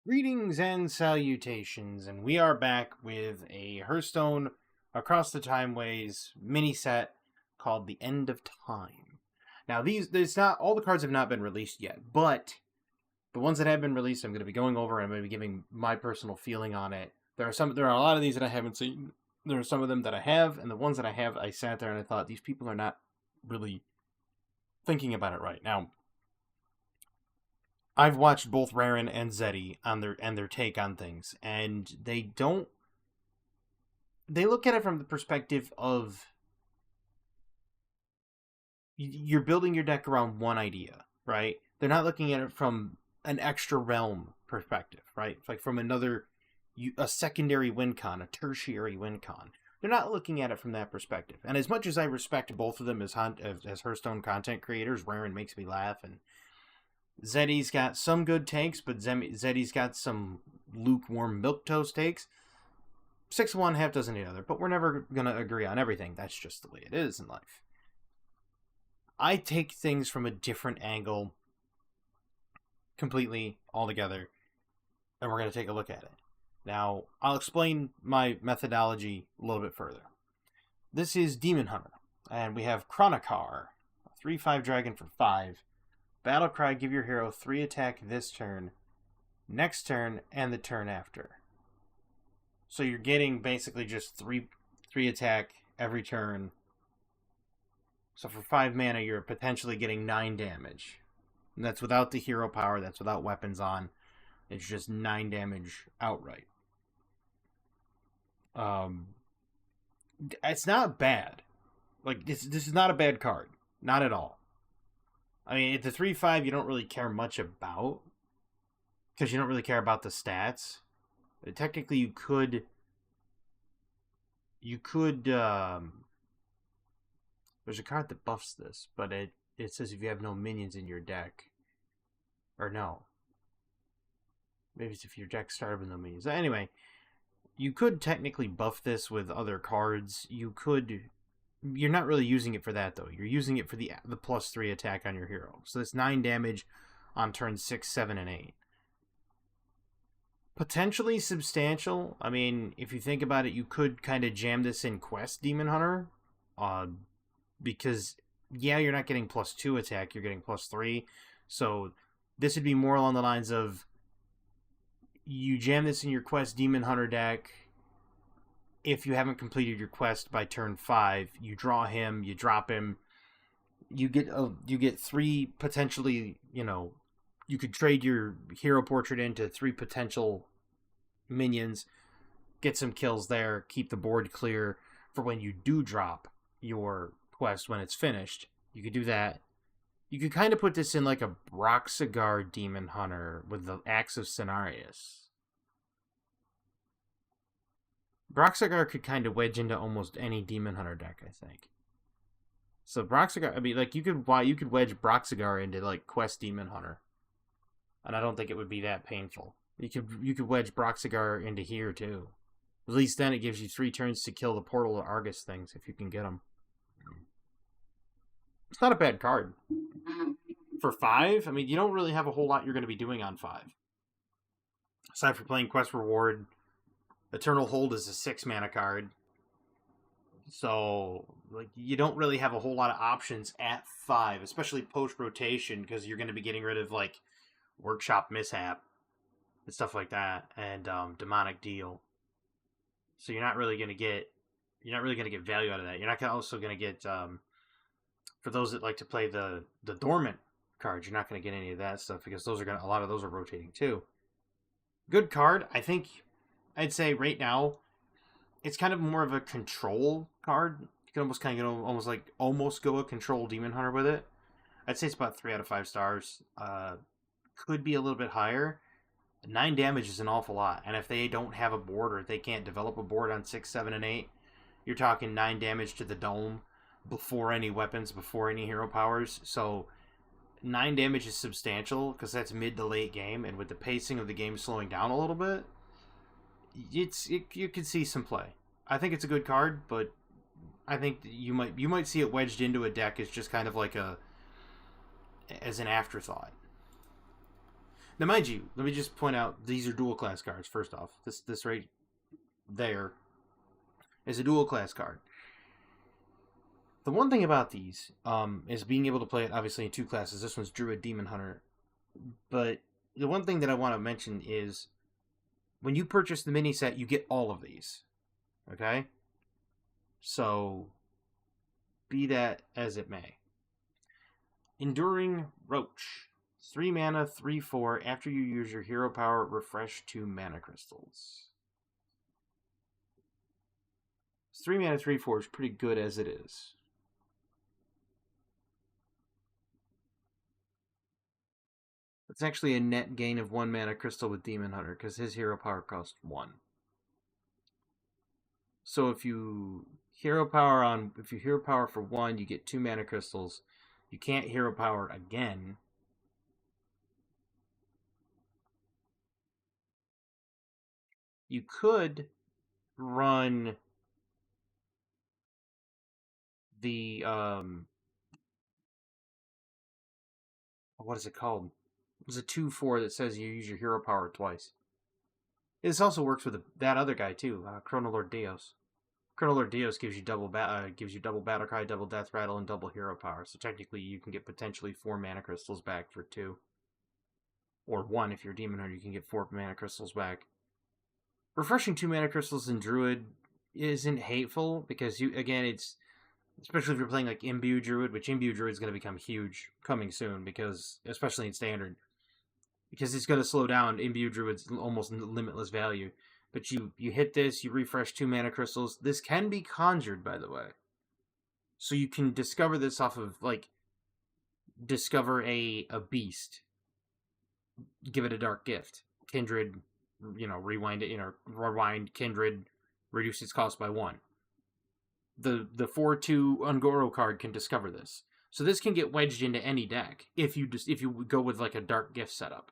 Greetings and salutations, and we are back with a Hearthstone Across the Timeways mini set called The End of Time. Now, there's not all the cards have not been released yet, but the ones that have been released, I'm going to be going over and I'm going to be giving my personal feeling on it. There are a lot of these that I haven't seen. There are some of them that I have, and the ones that I have, I sat there and I thought these people are not really thinking about it right now. I've watched both Raren and Zeddy on their take on things, and they look at it from the perspective of you're building your deck around one idea, right? They're not looking at it from an extra realm perspective, right? It's like from a secondary win con, a tertiary win con. They're not looking at it from that perspective. And as much as I respect both of them as Hearthstone content creators, Raren makes me laugh, and Zeddy's got some good takes, but Zeddy's got some lukewarm milquetoast takes. 6 one, half dozen the other, but we're never going to agree on everything. That's just the way it is in life. I take things from a different angle completely, altogether, and we're going to take a look at it. Now, I'll explain my methodology a little bit further. This is Demon Hunter, and we have Chronocar, a 3/5 dragon for 5. Battlecry, give your hero 3 attack this turn, next turn, and the turn after. So you're getting basically just 3 attack every turn. So for 5 mana, you're potentially getting 9 damage. And that's without the hero power, that's without weapons on. It's just 9 damage outright. It's not bad. Like, this is not a bad card. Not at all. I mean, at the 3/5, you don't really care much about, because you don't really care about the stats. Technically, you could, there's a card that buffs this, but it says if you have no minions in your deck, or no. Maybe it's if your deck started with no minions. Anyway, you could technically buff this with other cards. You're not really using it for that, though. You're using it for the +3 attack on your hero. So that's 9 damage on turns 6, 7, and 8. Potentially substantial. I mean, if you think about it, you could kind of jam this in Quest Demon Hunter. Because, yeah, you're not getting +2 attack, you're getting +3. So this would be more along the lines of you jam this in your Quest Demon Hunter deck. If you haven't completed your quest by turn 5, you draw him, you drop him, you get 3 potentially, you could trade your hero portrait into 3 potential minions, get some kills there, keep the board clear for when you do drop your quest when it's finished. You could do that. You could kind of put this in like a Broxigar Demon Hunter with the Axe of Cenarius. Broxigar could kind of wedge into almost any Demon Hunter deck, I think. So Broxigar, I mean, like you could wedge Broxigar into like Quest Demon Hunter, and I don't think it would be that painful. You could wedge Broxigar into here too. At least then it gives you 3 turns to kill the Portal or Argus things if you can get them. It's not a bad card for 5. I mean, you don't really have a whole lot you're going to be doing on 5, aside from playing Quest Reward. Eternal Hold is a 6 mana card. So, like, you don't really have a whole lot of options at 5, especially post-rotation, because you're going to be getting rid of, like, Workshop Mishap and stuff like that, and Demonic Deal. So you're not really going to get value out of that. You're not also going to get, for those that like to play the dormant cards, you're not going to get any of that stuff, because a lot of those are rotating too. Good card. I'd say right now, it's kind of more of a control card. You can almost go a control Demon Hunter with it. I'd say it's about 3 out of 5 stars. Could be a little bit higher. 9 damage is an awful lot. And if they don't have a board, or if they can't develop a board on 6, 7, and 8, you're talking 9 damage to the dome before any weapons, before any hero powers. So 9 damage is substantial, because that's mid to late game, and with the pacing of the game slowing down a little bit, you could see some play. I think it's a good card, but I think you might see it wedged into a deck as just kind of like as an afterthought. Now, mind you, let me just point out these are dual class cards. First off, this right there is a dual class card. The one thing about these is being able to play it obviously in two classes. This one's Druid, Demon Hunter. But the one thing that I want to mention is when you purchase the mini set, you get all of these. Okay? So, be that as it may. Enduring Roach. 3 mana, 3/4. After you use your hero power, refresh 2 mana crystals. 3 mana, 3/4 is pretty good as it is. It's actually a net gain of 1 mana crystal with Demon Hunter, because his hero power costs 1. So if you hero power for 1, you get 2 mana crystals. You can't hero power again. You could run the what is it called? It was a 2/4 that says you use your hero power twice. This also works with that other guy too, Chronolord Dios. Chronolord Dios gives you double battle cry, double death rattle, and double hero power. So technically, you can get potentially 4 mana crystals back for 2, or 1 if you're Demon Hunter. You can get 4 mana crystals back. Refreshing 2 mana crystals in Druid isn't hateful because it's especially if you're playing like Imbue Druid, which Imbue Druid is going to become huge coming soon because especially in Standard. Because it's going to slow down Imbue Druid's almost limitless value. But you hit this, you refresh 2 mana crystals. This can be conjured, by the way. So you can discover this off of, discover a beast. Give it a dark gift. Kindred, rewind it, rewind Kindred, reduce its cost by 1. The 4/2 Ungoro card can discover this. So this can get wedged into any deck if you go with a dark gift setup.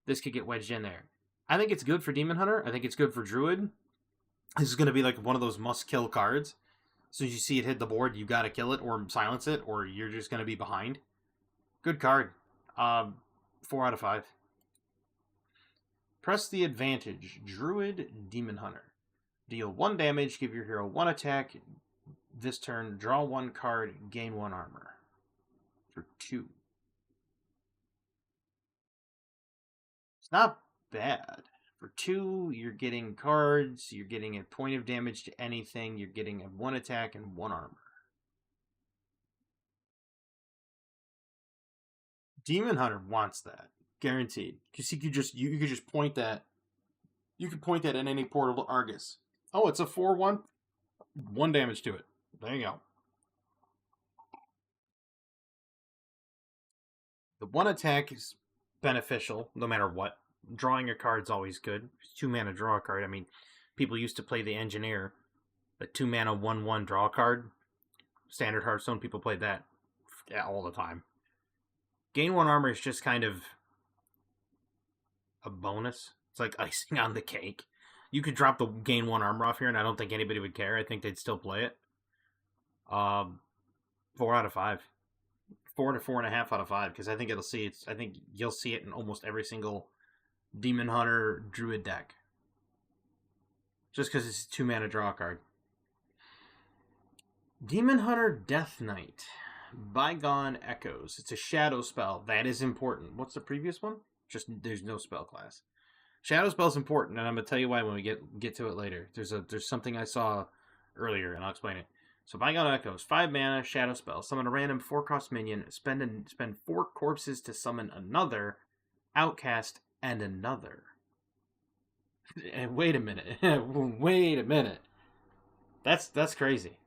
This could get wedged in there. I think it's good for Demon Hunter. I think it's good for Druid. This is going to be one of those must-kill cards. As soon as you see it hit the board, you got to kill it or silence it, or you're just going to be behind. Good card. 4 out of 5. Press the Advantage. Druid, Demon Hunter. Deal 1 damage, give your hero 1 attack. This turn, draw 1 card, gain 1 armor. For 2. It's not bad. For 2, you're getting cards, you're getting a point of damage to anything, you're getting a 1 attack and 1 armor. Demon Hunter wants that. Guaranteed. Because you could just point that. You could point that at any portal to Argus. Oh, it's a 4/1? 1 damage to it. There you go. The 1 attack is beneficial, no matter what. Drawing a card's always good. 2 mana draw a card. I mean, people used to play the Engineer. The 2 mana 1/1 draw card. Standard Hearthstone, people played that all the time. Gain 1 armor is just kind of a bonus. It's like icing on the cake. You could drop the gain 1 armor off here, and I don't think anybody would care. I think they'd still play it. 4 out of 5. 4 to 4.5 out of 5, because I think I think you'll see it in almost every single Demon Hunter Druid deck. Just because it's a 2 mana draw card. Demon Hunter Death Knight. Bygone Echoes. It's a shadow spell. That is important. What's the previous one? Just there's no spell class. Shadow spell's important, and I'm gonna tell you why when we get to it later. There's something I saw earlier, and I'll explain it. So Bygone Echoes, 5 mana, shadow spell. Summon a random 4-cost minion. Spend 4 corpses to summon another, outcast, and another. And wait a minute. Wait a minute. That's crazy.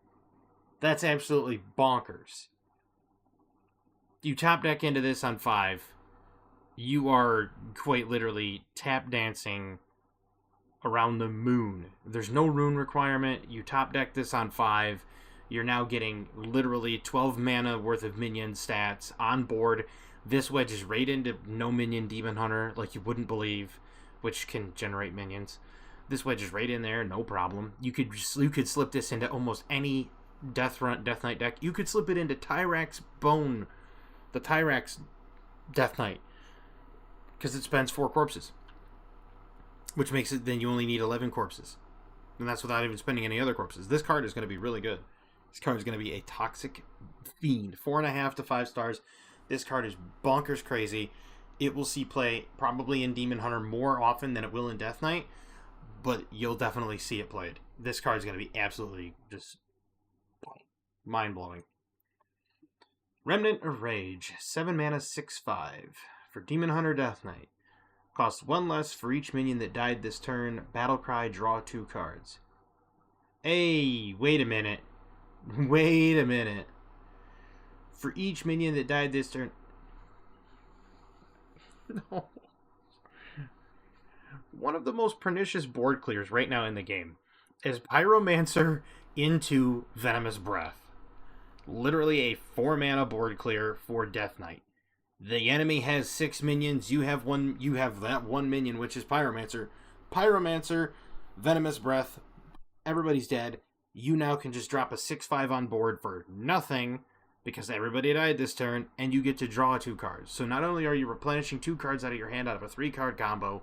That's absolutely bonkers. You top deck into this on 5. You are quite literally tap dancing around the moon. There's no rune requirement. You top deck this on 5. You're now getting literally 12 mana worth of minion stats on board. This wedges right into no minion Demon Hunter like you wouldn't believe, which can generate minions. This wedges right in there, no problem. You could slip this into almost any Death Knight deck. You could slip it into Tyrax Bone, the Tyrax Death Knight. because it spends 4 corpses, which makes it then you only need 11 corpses, and that's without even spending any other corpses. This card is going to be really good. This card is going to be a toxic fiend. 4.5 to 5 stars. This card is bonkers crazy. It will see play probably in Demon Hunter more often than it will in Death Knight, but you'll definitely see it played. This card is going to be absolutely just mind-blowing. Remnant of Rage. 7 mana, 6/5. For Demon Hunter Death Knight. Costs 1 less for each minion that died this turn. Battlecry, draw 2 cards. Hey, wait a minute. Wait a minute. For each minion that died this turn... No. One of the most pernicious board clears right now in the game is Pyromancer into Venomous Breath. Literally a 4 mana board clear for Death Knight. The enemy has 6 minions. You have that 1 minion, which is Pyromancer. Pyromancer, Venomous Breath. Everybody's dead. You now can just drop a 6/5 on board for nothing, because everybody died this turn, and you get to draw 2 cards. So not only are you replenishing 2 cards out of your hand out of a 3-card combo,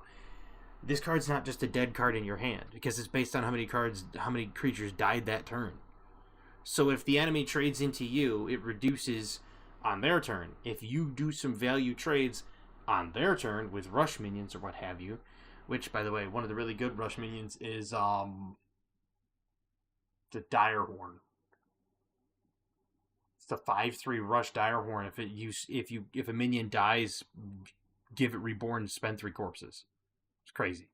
this card's not just a dead card in your hand, because it's based on how many creatures died that turn. So if the enemy trades into you, it reduces on their turn. If you do some value trades on their turn with rush minions or what have you, which, by the way, one of the really good rush minions is the Direhorn. It's the 5/3 rush Direhorn. If a minion dies, give it reborn, spend 3 corpses. It's crazy.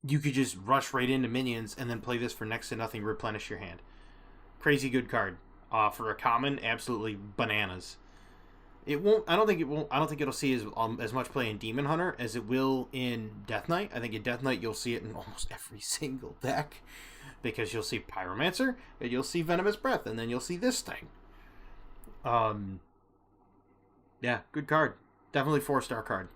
You could just rush right into minions and then play this for next to nothing, replenish your hand. Crazy good card. For a common, absolutely bananas. I don't think it'll see as much play in Demon Hunter as it will in Death Knight. I think in Death Knight you'll see it in almost every single deck, because you'll see Pyromancer and you'll see Venomous Breath, and then you'll see this thing. Yeah, good card. Definitely 4-star card.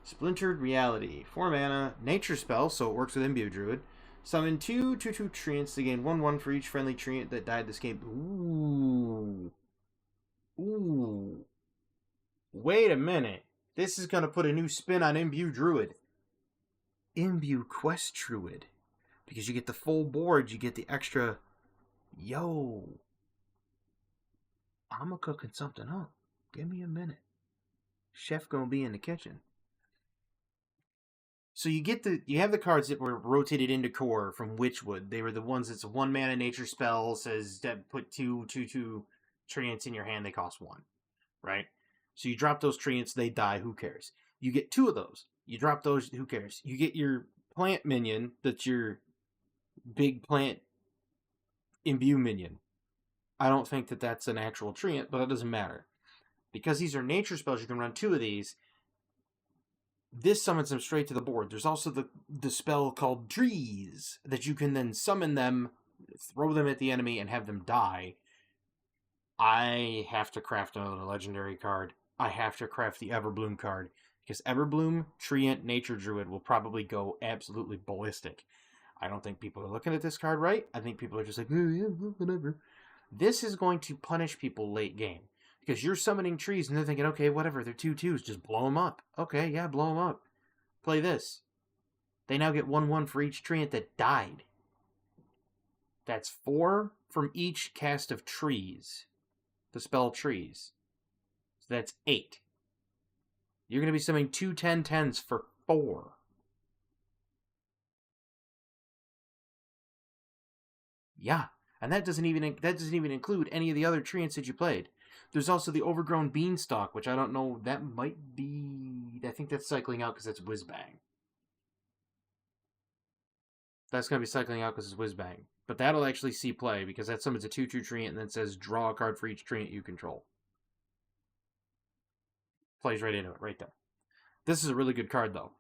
Splintered Reality. 4 mana, nature spell, so it works with Imbue Druid. Summon 2/2/2 treants to gain 1/1 for each friendly treant that died this game. Ooh. Wait a minute. This is going to put a new spin on Imbue Druid. Imbue Quest Druid. Because you get the full board, you get the extra... Yo. I'm cooking something up. Give me a minute. Chef gonna be in the kitchen. So you have the cards that were rotated into core from Witchwood. They were the ones that's a 1 mana nature spell, says that put 2/2/2 treants in your hand, they cost 1. Right? So you drop those treants, they die, who cares? You get 2 of those. You drop those, who cares? You get your plant minion, that's your big plant imbue minion. I don't think that that's an actual treant, but it doesn't matter. Because these are nature spells, you can run 2 of these. This summons them straight to the board. There's also the spell called Trees, that you can then summon them, throw them at the enemy, and have them die. I have to craft another legendary card. I have to craft the Everbloom card, because Everbloom, Treant, Nature Druid will probably go absolutely ballistic. I don't think people are looking at this card right. I think people are just like, oh, yeah, whatever. This is going to punish people late game. Because you're summoning trees and they're thinking, okay, whatever, they're 2/2s, just blow them up. Okay, yeah, blow them up. Play this. They now get 1/1 for each treant that died. That's 4 from each cast of trees. The spell Trees. So that's 8. You're going to be summoning 2 10/10s for 4. Yeah, and that doesn't even include any of the other treants that you played. There's also the Overgrown Beanstalk, which I don't know, that might be... I think that's cycling out because it's Whizbang. That's going to be cycling out because it's Whizbang. But that'll actually see play, because that summons a 2/2 treant and then says, draw a card for each treant you control. Plays right into it, right there. This is a really good card, though.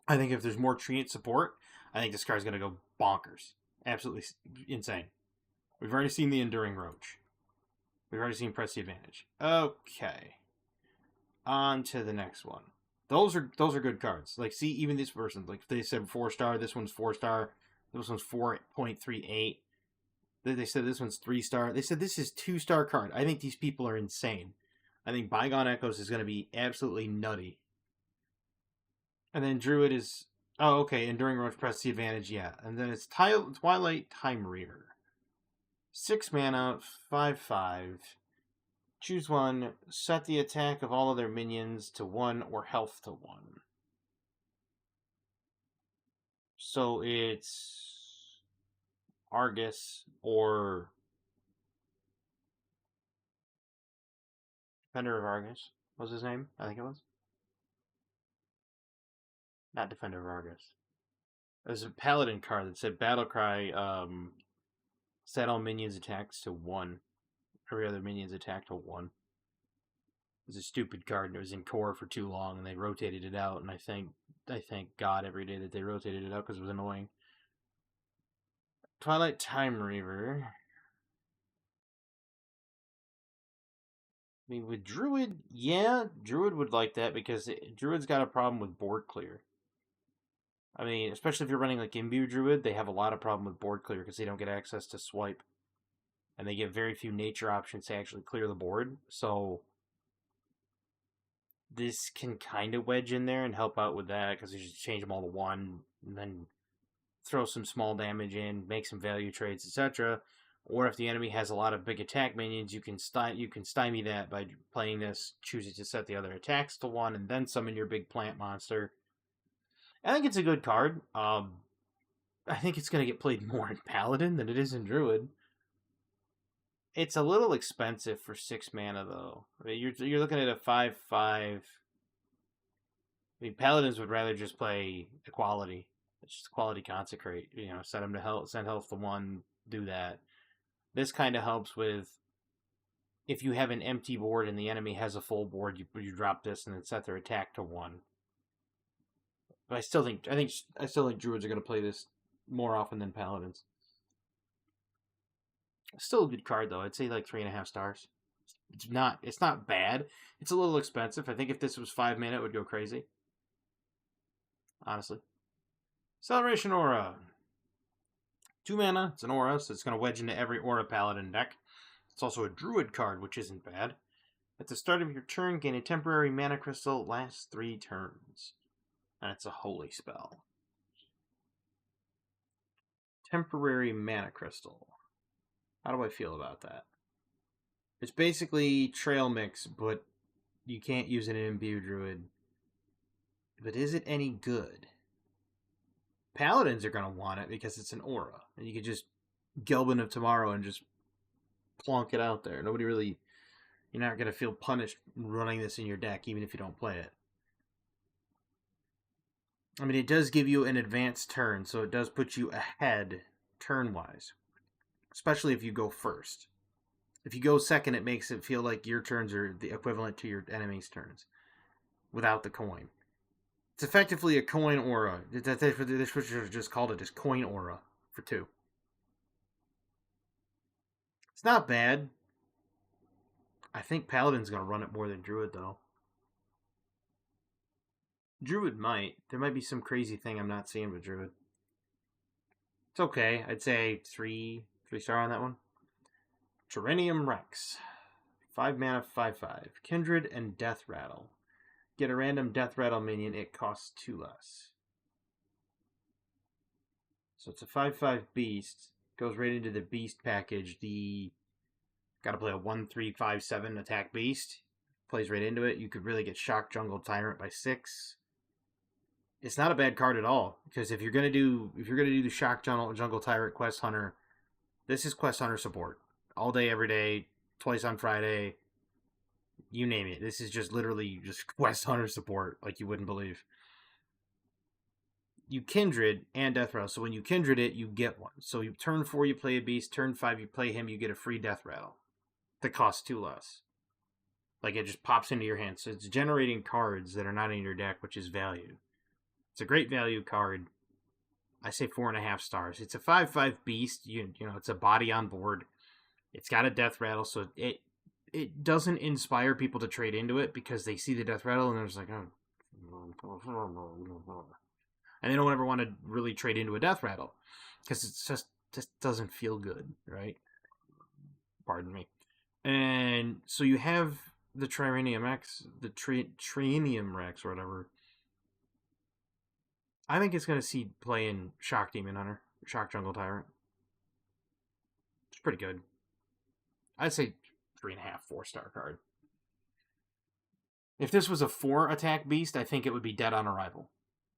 I think if there's more treant support, I think this card's going to go bonkers. Absolutely insane. We've already seen the Enduring Roach. We've already seen Press the Advantage. Okay. On to the next one. Those are good cards. Like, see, even this person, like, they said 4-star, this one's 4-star, this one's 4.38. They said this one's 3-star. They said this is 2-star card. I think these people are insane. I think Bygone Echoes is going to be absolutely nutty. And then Druid is... Oh, okay. Enduring Roach, press the advantage, yeah. And then it's Twilight Time Reader. 6 mana, 5/5. Choose one. Set the attack of all other minions to 1 or health to 1. So it's Argus or Defender of Argus. What was his name? I think it was. Not Defender of Argus. It was a Paladin card that said Battlecry, set all minions attacks to 1. Every other minion's attack to 1. It was a stupid card, and it was in core for too long, and they rotated it out, and I thank God every day that they rotated it out because it was annoying. Twilight Time Reaver. I mean, with Druid, yeah, Druid would like that because Druid's got a problem with board clear. I mean, especially if you're running like Imbue Druid, they have a lot of problem with board clear because they don't get access to swipe. And they get very few nature options to actually clear the board. So this can kind of wedge in there and help out with that because you just change them all to 1 and then throw some small damage in, make some value trades, etc. Or if the enemy has a lot of big attack minions, you can stymie that by playing this, choosing to set the other attacks to 1, and then summon your big plant monster. I think it's a good card. I think it's going to get played more in Paladin than it is in Druid. It's a little expensive for 6 mana, though. I mean, you're looking at a 5/5. I mean, Paladins would rather just play Equality. It's just Equality Consecrate. You know, set them to health, send health to 1, do that. This kind of helps with if you have an empty board and the enemy has a full board, you drop this and then set their attack to 1. But I still think Druids are going to play this more often than Paladins. Still a good card though. I'd say like 3.5 stars. It's not bad. It's a little expensive. I think if this was 5 mana, it would go crazy. Honestly. Celebration Aura. 2 mana. It's an aura, so it's going to wedge into every Aura Paladin deck. It's also a Druid card, which isn't bad. At the start of your turn, gain a temporary mana crystal. Lasts 3 turns. And it's a holy spell. Temporary mana crystal. How do I feel about that? It's basically Trail Mix, but you can't use it in Imbue Druid. But is it any good? Paladins are going to want it because it's an aura. And you can just Gelbin of Tomorrow and just plonk it out there. You're not going to feel punished running this in your deck, even if you don't play it. I mean, it does give you an advanced turn, so it does put you ahead turn-wise. Especially if you go first. If you go second, it makes it feel like your turns are the equivalent to your enemy's turns. Without the coin. It's effectively a coin aura. This was just called it as coin aura for 2. It's not bad. I think Paladin's going to run it more than Druid, though. Druid might. There might be some crazy thing I'm not seeing with Druid. It's okay. I'd say 3 star on that one. Tyrannium Rex. 5 mana, 5/5. Kindred and Death Rattle. Get a random Death Rattle minion. It costs 2 less. So it's a 5/5 beast. Goes right into the beast package. Gotta play a 1/3/5/7 attack beast. Plays right into it. You could really get Shock Jungle Tyrant by 6. It's not a bad card at all. Because if you're gonna do the Shock Jungle Tyrant Quest Hunter, this is Quest Hunter support. All day, every day, twice on Friday. You name it. This is just literally just Quest Hunter support, like you wouldn't believe. You Kindred and Death Rattle. So when you Kindred it, you get one. So turn 4, you play a beast. Turn 5, you play him. You get a free Death Rattle. That costs 2 less. Like it just pops into your hand. So it's generating cards that are not in your deck, which is value. It's a great value card. I say 4.5 stars. It's a 5/5 beast. You know, it's a body on board. It's got a Death Rattle, so it doesn't inspire people to trade into it because they see the Death Rattle and they're just like, oh. And they don't ever want to really trade into a Death Rattle because it's just doesn't feel good, right? Pardon me. And so you have the Trirenium X, the Trinium Rex, or whatever. I think it's going to see play in Shock Demon Hunter, Shock Jungle Tyrant. It's pretty good. I'd say 3.5, 4-star card. If this was a 4 attack beast, I think it would be dead on arrival.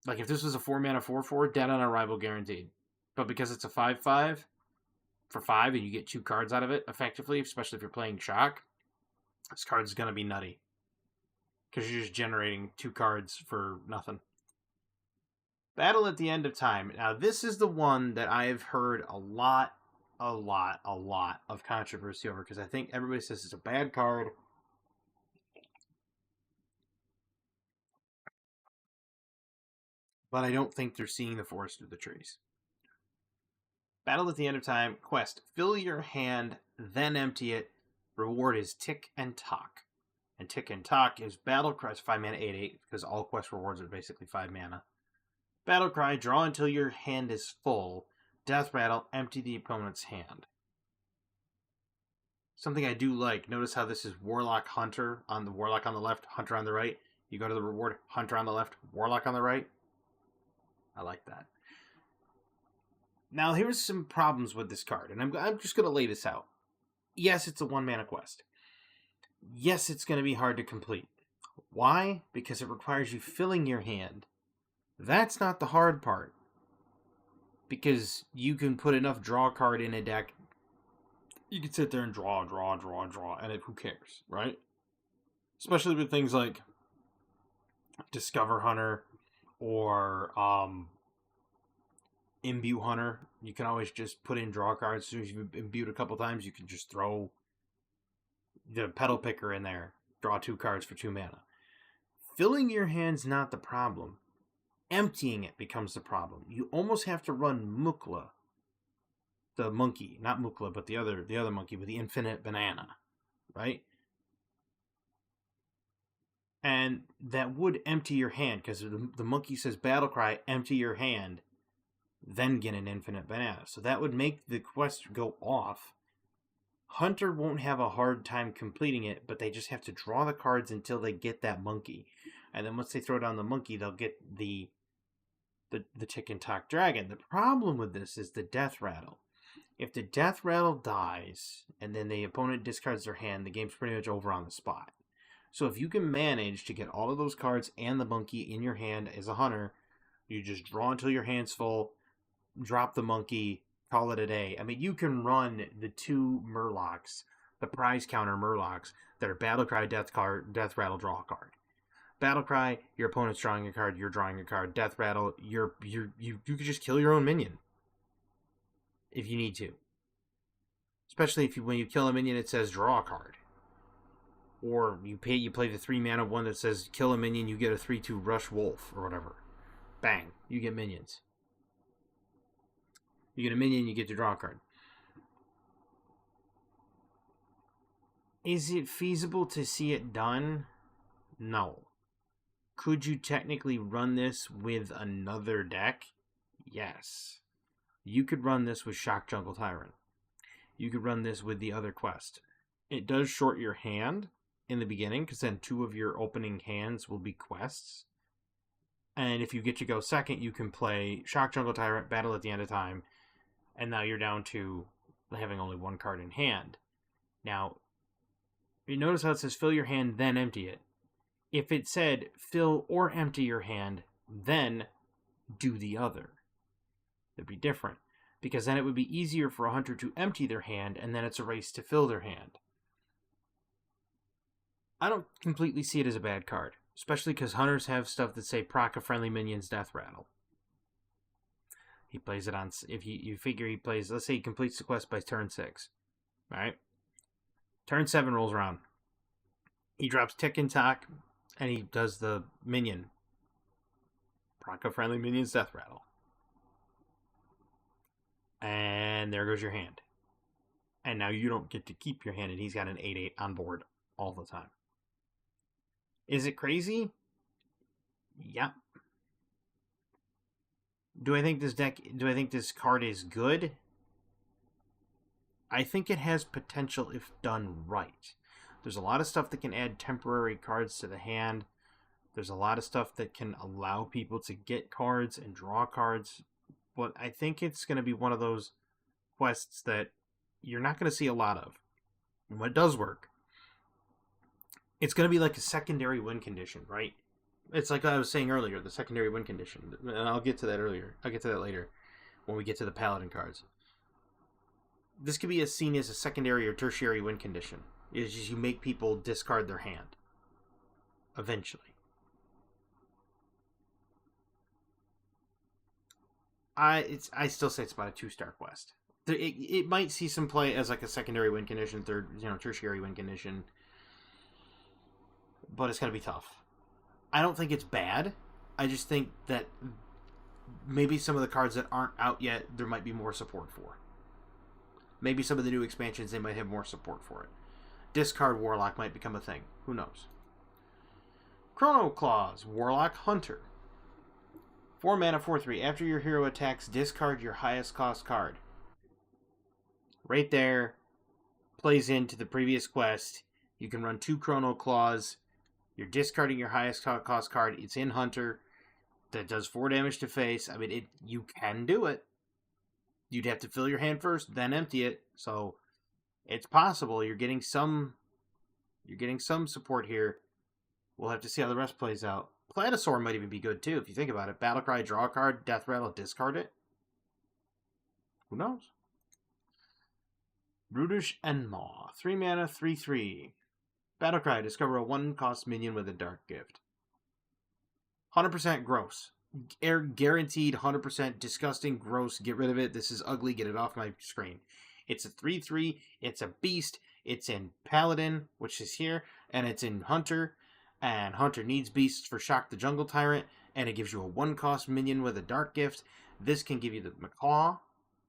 Like if this was a 4-mana 4/4, dead on arrival guaranteed. But because it's a 5/5 for 5 and you get 2 cards out of it effectively, especially if you're playing Shock, this card is going to be nutty. Because you're just generating 2 cards for nothing. Battle at the End of Time. Now, this is the one that I've heard a lot of controversy over, because I think everybody says it's a bad card. But I don't think they're seeing the forest through the trees. Battle at the End of Time. Quest. Fill your hand, then empty it. Reward is Tick and Tock. And Tick and Tock is Battle Cry. It's 5 mana, 8/8, because all quest rewards are basically 5 mana. Battle Cry, draw until your hand is full. Death Rattle, empty the opponent's hand. Something I do like. Notice how this is Warlock Hunter on the Warlock on the left, Hunter on the right. You go to the reward, Hunter on the left, Warlock on the right. I like that. Now, here's some problems with this card, and I'm just going to lay this out. Yes, it's a 1-mana quest. Yes, it's going to be hard to complete. Why? Because it requires you filling your hand. That's not the hard part. Because you can put enough draw card in a deck. You can sit there and draw, and who cares, right? Especially with things like Discover Hunter or Imbue Hunter. You can always just put in draw cards. As soon as you've imbued a couple times, you can just throw the Petal Picker in there. Draw 2 cards for 2 mana. Filling your hand's not the problem. Emptying it becomes the problem. You almost have to run Mukla, the monkey, not Mukla, but the other monkey with the infinite banana, right? And that would empty your hand, because the monkey says Battle Cry, empty your hand, then get an infinite banana. So that would make the quest go off. Hunter won't have a hard time completing it, but they just have to draw the cards until they get that monkey. And then once they throw down the monkey, they'll get the Tick and Tock Dragon. The problem with this is the Death Rattle. If the Death Rattle dies, and then the opponent discards their hand, the game's pretty much over on the spot. So if you can manage to get all of those cards and the monkey in your hand as a hunter, you just draw until your hand's full, drop the monkey, call it a day. I mean, you can run the 2 Murlocs, the prize counter Murlocs, that are Battle Cry, Death Rattle, draw a card. Battle Cry, your opponent's drawing a card, you're drawing a card. Death Rattle, you could just kill your own minion if you need to. Especially when you kill a minion, it says draw a card. Or you play the 3 mana one that says kill a minion, you get a 3/2 Rush Wolf or whatever. Bang, you get minions. You get a minion, you get to draw a card. Is it feasible to see it done? No. Could you technically run this with another deck? Yes. You could run this with Shock Jungle Tyrant. You could run this with the other quest. It does short your hand in the beginning, because then 2 of your opening hands will be quests. And if you get to go second, you can play Shock Jungle Tyrant, Battle at the End of Time, and now you're down to having only 1 card in hand. Now, you notice how it says fill your hand, then empty it. If it said fill or empty your hand, then do the other, it'd be different. Because then it would be easier for a hunter to empty their hand, and then it's a race to fill their hand. I don't completely see it as a bad card, especially because hunters have stuff that say proc a friendly minion's Death Rattle. He plays it on, if you figure he plays, let's say he completes the quest by turn 6. Alright? Turn 7 rolls around. He drops Tick and Tock, and he does the minion. Proc a friendly minion's Death Rattle. And there goes your hand. And now you don't get to keep your hand, and he's got an 8/8 on board all the time. Is it crazy? Yeah. Do I think this card is good? I think it has potential if done right. There's a lot of stuff that can add temporary cards to the hand. There's a lot of stuff that can allow people to get cards and draw cards. But I think it's going to be one of those quests that you're not going to see a lot of. And when it does work, it's going to be like a secondary win condition, right? It's like I was saying earlier, the secondary win condition. And I'll get to that earlier. I'll get to that later when we get to the Paladin cards. This could be seen as a secondary or tertiary win condition. It's just you make people discard their hand. Eventually. I still say it's about a 2-star quest. It might see some play as like a secondary win condition, tertiary win condition. But it's going to be tough. I don't think it's bad. I just think that maybe some of the cards that aren't out yet, there might be more support for. Maybe some of the new expansions, they might have more support for it. Discard Warlock might become a thing. Who knows? Chrono Claws, Warlock Hunter. 4 mana, 4/3. After your hero attacks, discard your highest cost card. Right there, plays into the previous quest. You can run 2 Chrono Claws. You're discarding your highest cost card. It's in Hunter. That does 4 damage to face. I mean, you can do it. You'd have to fill your hand first, then empty it. So it's possible. You're getting some support here. We'll have to see how the rest plays out. Platosaur might even be good too, if you think about it. Battlecry, draw a card, Death Rattle, discard it. Who knows? Brutish Enmaw. 3 mana, 3/3. Battlecry, discover a 1-cost minion with a dark gift. 100% gross. Guaranteed 100% disgusting, gross. Get rid of it. This is ugly. Get it off my screen. It's a 3/3. It's a beast. It's in Paladin, which is here, and it's in Hunter. And Hunter needs beasts for Shock the Jungle Tyrant, and it gives you a 1-cost minion with a dark gift. This can give you the Macaw.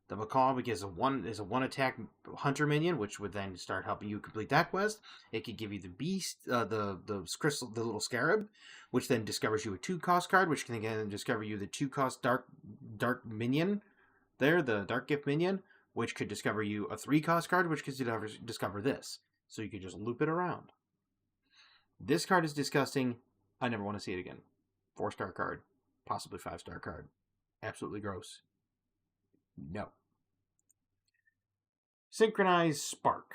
The Macaw because is a 1-attack Hunter minion, which would then start helping you complete that quest. It could give you the Beast, the crystal, the little Scarab, which then discovers you a 2-cost card, which can again discover you the 2-cost dark minion. There, the dark gift minion, which could discover you a 3-cost card, which could discover this. So you could just loop it around. This card is disgusting. I never want to see it again. 4-star card, possibly 5-star card. Absolutely gross. No. Synchronized Spark.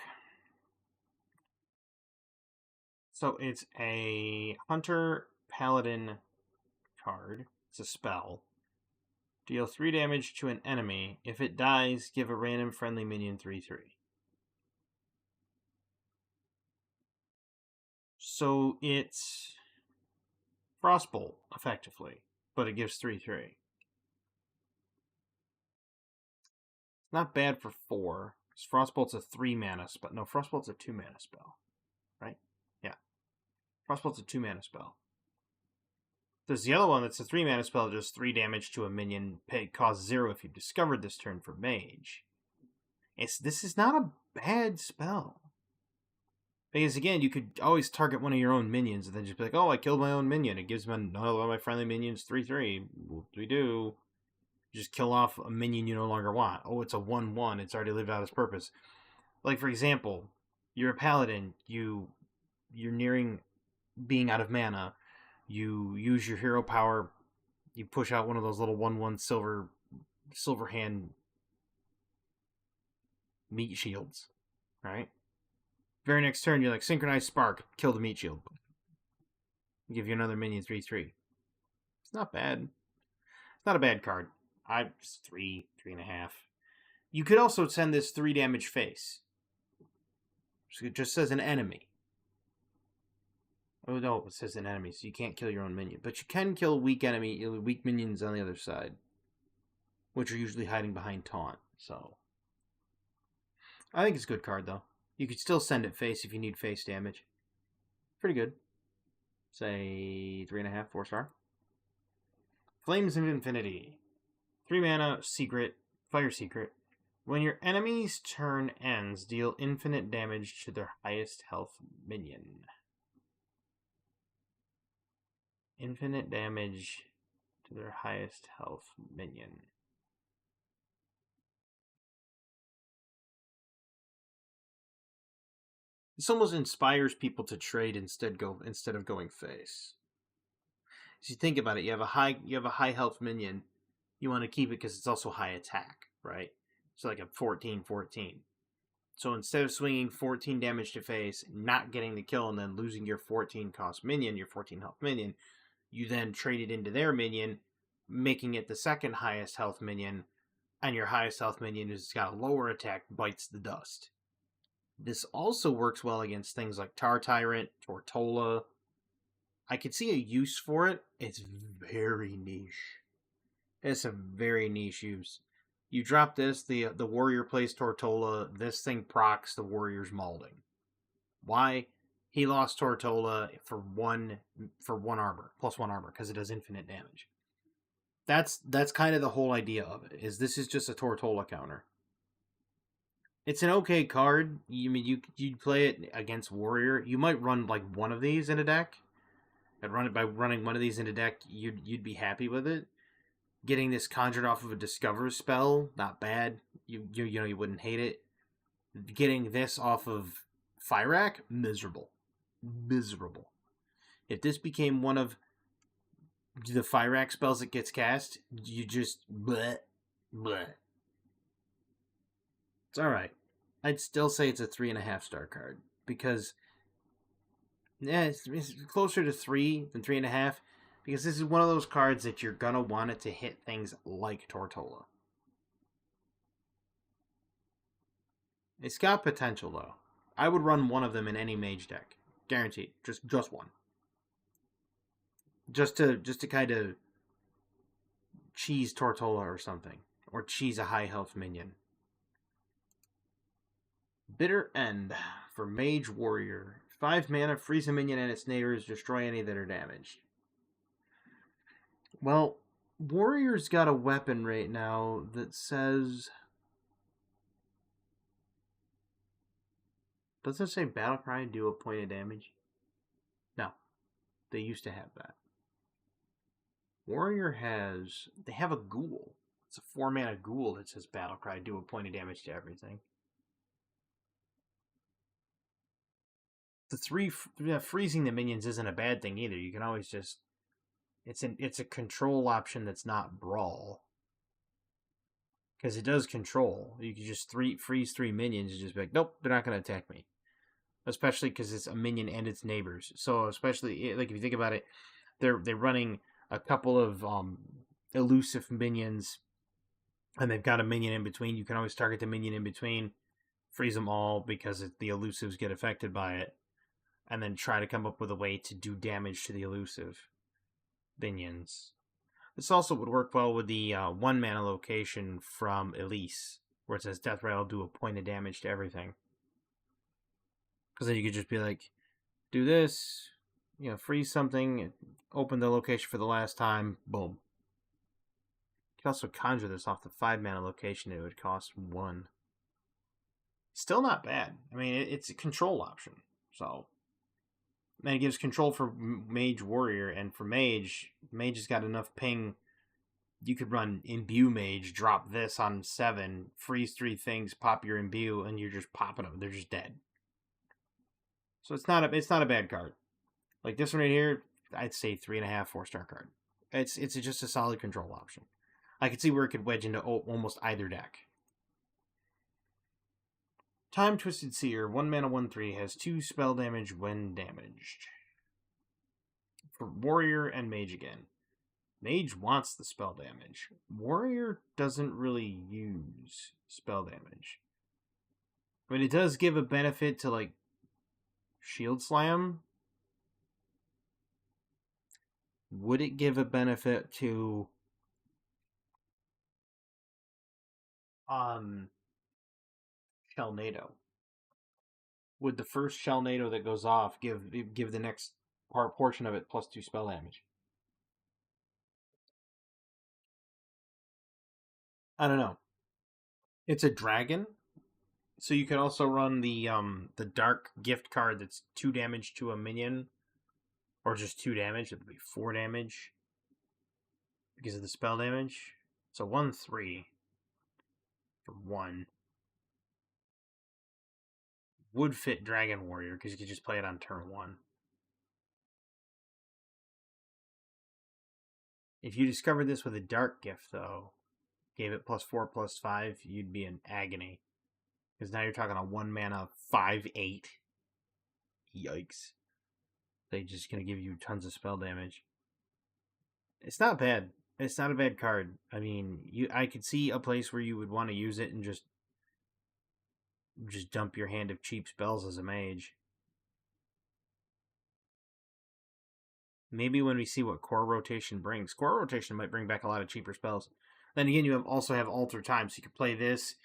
So it's a Hunter Paladin card. It's a spell. Deal 3 damage to an enemy. If it dies, give a random friendly minion 3/3. So it's Frostbolt, effectively, but it gives 3/3. Not bad for 4. Frostbolt's a 3 mana spell. No, Frostbolt's a 2 mana spell. Right? Yeah. Frostbolt's a 2 mana spell. There's the other one that's a 3 mana spell, just 3 damage to a minion, cost 0 if you discovered this turn for Mage. This is not a bad spell. Because again, you could always target one of your own minions and then just be like, oh, I killed my own minion. It gives another one of my friendly minions 3/3. What do we do? Just kill off a minion you no longer want. Oh, it's a 1/1. It's already lived out its purpose. Like, for example, you're a paladin. You're nearing being out of mana. You use your hero power. You push out one of those little 1/1 silver hand meat shields. Right? Very next turn, you're like, Synchronized Spark. Kill the meat shield. Give you another minion 3/3. It's not bad. It's not a bad card. It's 3.5. You could also send this 3 damage face. So it just says an enemy. Oh no, it says an enemy, so you can't kill your own minion. But you can kill weak minions on the other side. Which are usually hiding behind taunt. So I think it's a good card though. You could still send it face if you need face damage. Pretty good. Say 3.5, 4-star. Flames of Infinity. 3 mana, secret, fire secret. When your enemy's turn ends, deal infinite damage to their highest health minion. Infinite damage to their highest health minion. This almost inspires people to trade instead of going face. As you think about it, you have a high health minion. You want to keep it because it's also high attack, right? So like a 14/14. So instead of swinging 14 damage to face, not getting the kill, and then losing your 14 cost minion, your 14 health minion, you then trade it into their minion, making it the second highest health minion, and your highest health minion has got a lower attack, bites the dust. This also works well against things like Tar Tyrant, Tortola. I could see a use for it. It's very niche. It's a very niche use. You drop this, the warrior plays Tortola, this thing procs the warrior's Maulding. Why? He lost Tortola for one armor, plus 1 armor, because it does infinite damage. That's kind of the whole idea of it, is this is just a Tortola counter. It's an okay card. You'd play it against Warrior. You might run like one of these in a deck. And running one of these in a deck, you'd be happy with it. Getting this conjured off of a Discover spell, not bad. You wouldn't hate it. Getting this off of Fyrakk, miserable. If this became one of the Fyrakk spells that gets cast, you just bleh. It's alright. I'd still say it's a 3.5 star card. Because it's closer to 3 than 3.5. Because this is one of those cards that you're going to want it to hit things like Tortola. It's got potential, though. I would run one of them in any mage deck. Guaranteed. Just one. Just to kind of cheese Tortola or something. Or cheese a high health minion. Bitter End for Mage Warrior. 5 mana, freeze a minion and its neighbors, destroy any that are damaged. Well, Warrior's got a weapon right now that says... Doesn't it say Battlecry do a point of damage? No. They used to have that. Warrior has... They have a ghoul. It's a 4 mana ghoul that says Battlecry do a point of damage to everything. Freezing the minions isn't a bad thing either. You can always just... It's a control option that's not Brawl. Because it does control. You can just freeze 3 minions and just be like, nope, they're not going to attack me. Especially because it's a minion and its neighbors. So especially, like, if you think about it, they're running a couple of elusive minions, and they've got a minion in between. You can always target the minion in between, freeze them all because the elusives get affected by it, and then try to come up with a way to do damage to the elusive minions. This also would work well with the 1 mana location from Elise, where it says Death Rattle do a point of damage to everything. Because then you could just be like, do this, freeze something, open the location for the last time, boom. You could also conjure this off the 5 mana location, it would cost 1. Still not bad. I mean, it's a control option, so... And it gives control for Mage Warrior, and for Mage has got enough ping. You could run Imbue Mage, drop this on 7, freeze 3 things, pop your Imbue, and you're just popping them. They're just dead. So it's not a bad card. Like this one right here, I'd say 3.5, 4 star card. It's just a solid control option. I could see where it could wedge into almost either deck. Time Twisted Seer, 1 mana, 1/3, has 2 spell damage when damaged. For Warrior and Mage again. Mage wants the spell damage. Warrior doesn't really use spell damage. But it does give a benefit to, like, Shield Slam. Would it give a benefit to... Shellnado? Would the first Shellnado that goes off give the next portion of it plus 2 spell damage? I don't know. It's a dragon, so you could also run the dark gift card that's 2 damage to a minion, or just 2 damage. It would be 4 damage because of the spell damage. So 1/3 for 1. would fit Dragon Warrior because you could just play it on turn 1. If you discovered this with a Dark Gift, though, gave it +4/+5, you'd be in agony. Because now you're talking a 1 mana 5/8. Yikes. They're just going to give you tons of spell damage. It's not bad. It's not a bad card. I mean, I could see a place where you would want to use it and just dump your hand of cheap spells as a mage. Maybe when we see what core rotation brings. Core rotation might bring back a lot of cheaper spells. Then again, you also have Alter Time, so you could play this,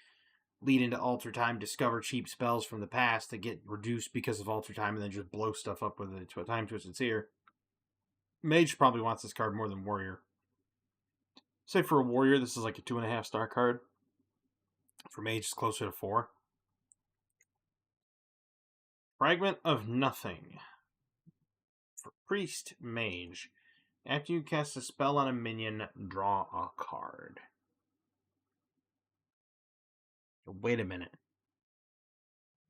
lead into Alter Time, discover cheap spells from the past that get reduced because of Alter Time, and then just blow stuff up with a Time Twisted Seer. Mage probably wants this card more than Warrior. Say for a Warrior, this is like a 2.5 star card. For Mage, it's closer to 4. Fragment of Nothing. For Priest, Mage. After you cast a spell on a minion, draw a card. Wait a minute.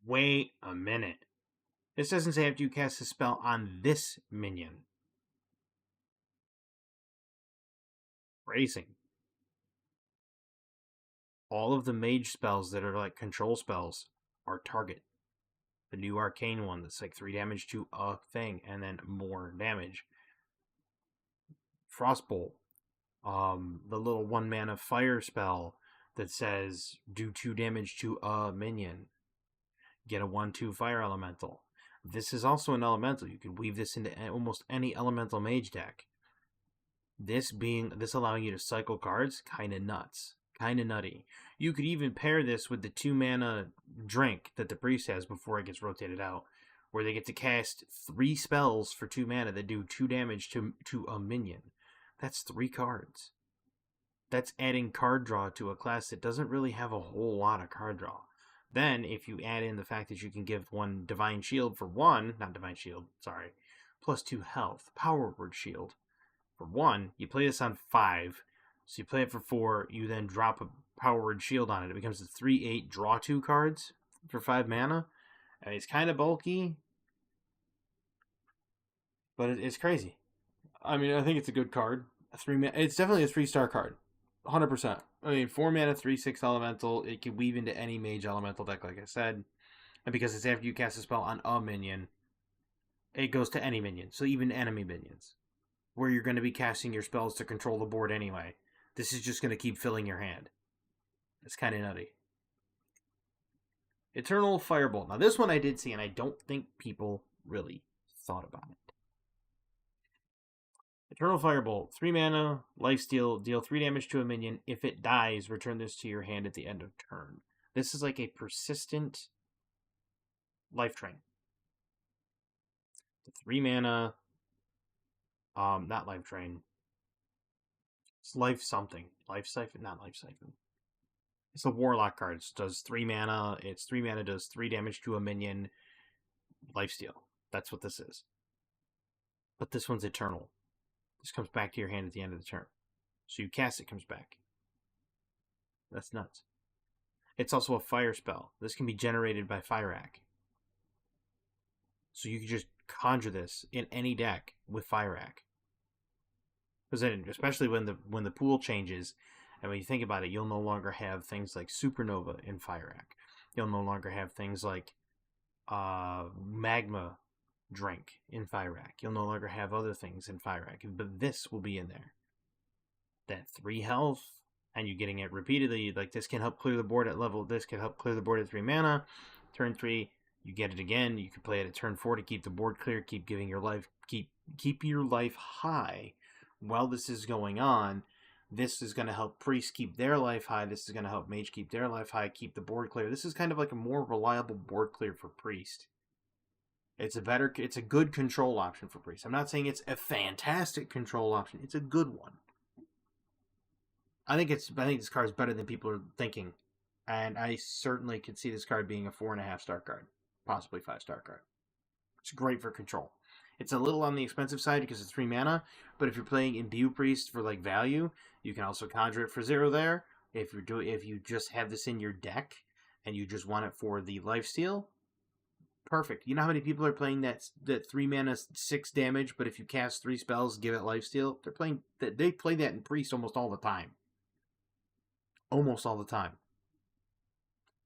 Wait a minute. This doesn't say after you cast a spell on this minion. Racing. All of the mage spells that are like control spells are target. The new arcane one that's like 3 damage to a thing and then more damage. Frostbolt. The little 1 mana fire spell that says do 2 damage to a minion. Get a 1/2 fire elemental. This is also an elemental. You can weave this into almost any elemental mage deck. This allowing you to cycle cards, kind of nuts. Kind of nutty. You could even pair this with the 2 mana drink that the priest has before it gets rotated out, where they get to cast 3 spells for 2 mana that do 2 damage to a minion. That's 3 cards. That's adding card draw to a class that doesn't really have a whole lot of card draw. Then, if you add in the fact that you can give 1 Divine Shield for 1, not Divine Shield, sorry, +2 health, Power Word Shield. For 1, you play this on 5, so you play it for 4, you then drop a Power Word Shield on it. It becomes a 3/8 draw 2 cards for 5 mana. I mean, it's kind of bulky, but it's crazy. I mean, I think it's a good card. It's definitely a 3-star card. 100%. I mean, 4 mana, 3/6 elemental. It can weave into any mage elemental deck, like I said. And because it's after you cast a spell on a minion, it goes to any minion. So even enemy minions, where you're going to be casting your spells to control the board anyway. This is just going to keep filling your hand. It's kind of nutty. Eternal Firebolt. Now, this one I did see, and I don't think people really thought about it. Eternal Firebolt, 3 mana, lifesteal, deal 3 damage to a minion. If it dies, return this to your hand at the end of turn. This is like a persistent life drain. The 3 mana, not life drain. It's life something. Life siphon, not life siphon. It's a warlock card. It does 3 mana. It's 3 mana, does 3 damage to a minion. Lifesteal. That's what this is. But this one's eternal. This comes back to your hand at the end of the turn. So you cast it, comes back. That's nuts. It's also a fire spell. This can be generated by Fire Act. So you can just conjure this in any deck with Fire Act. Because then, especially when the pool changes, and when you think about it, you'll no longer have things like Supernova in Fire Act. You'll no longer have things like Magma Drink in Fire Act. You'll no longer have other things in Fire Act, but this will be in there. That 3 health, and you're getting it repeatedly. Like, this can help clear the board at level. This can help clear the board at 3 mana. Turn 3, you get it again. You can play it at turn 4 to keep the board clear. Keep giving your life, keep your life high while this is going on. This is going to help Priest keep their life high. This is going to help Mage keep their life high. Keep the board clear. This is kind of like a more reliable board clear for Priest. It's a good control option for Priest. I'm not saying it's a fantastic control option. It's a good one. I think this card is better than people are thinking, and I certainly could see this card being a 4.5-star card, possibly 5-star card. It's great for control. It's a little on the expensive side because it's 3 mana, but if you're playing Imbue Priest for like value, you can also conjure it for 0 there. If you just have this in your deck and you just want it for the lifesteal, Perfect. You know how many people are playing that 3 mana 6 damage, but if you cast 3 spells, give it lifesteal? They play that in Priest almost all the time. Almost all the time.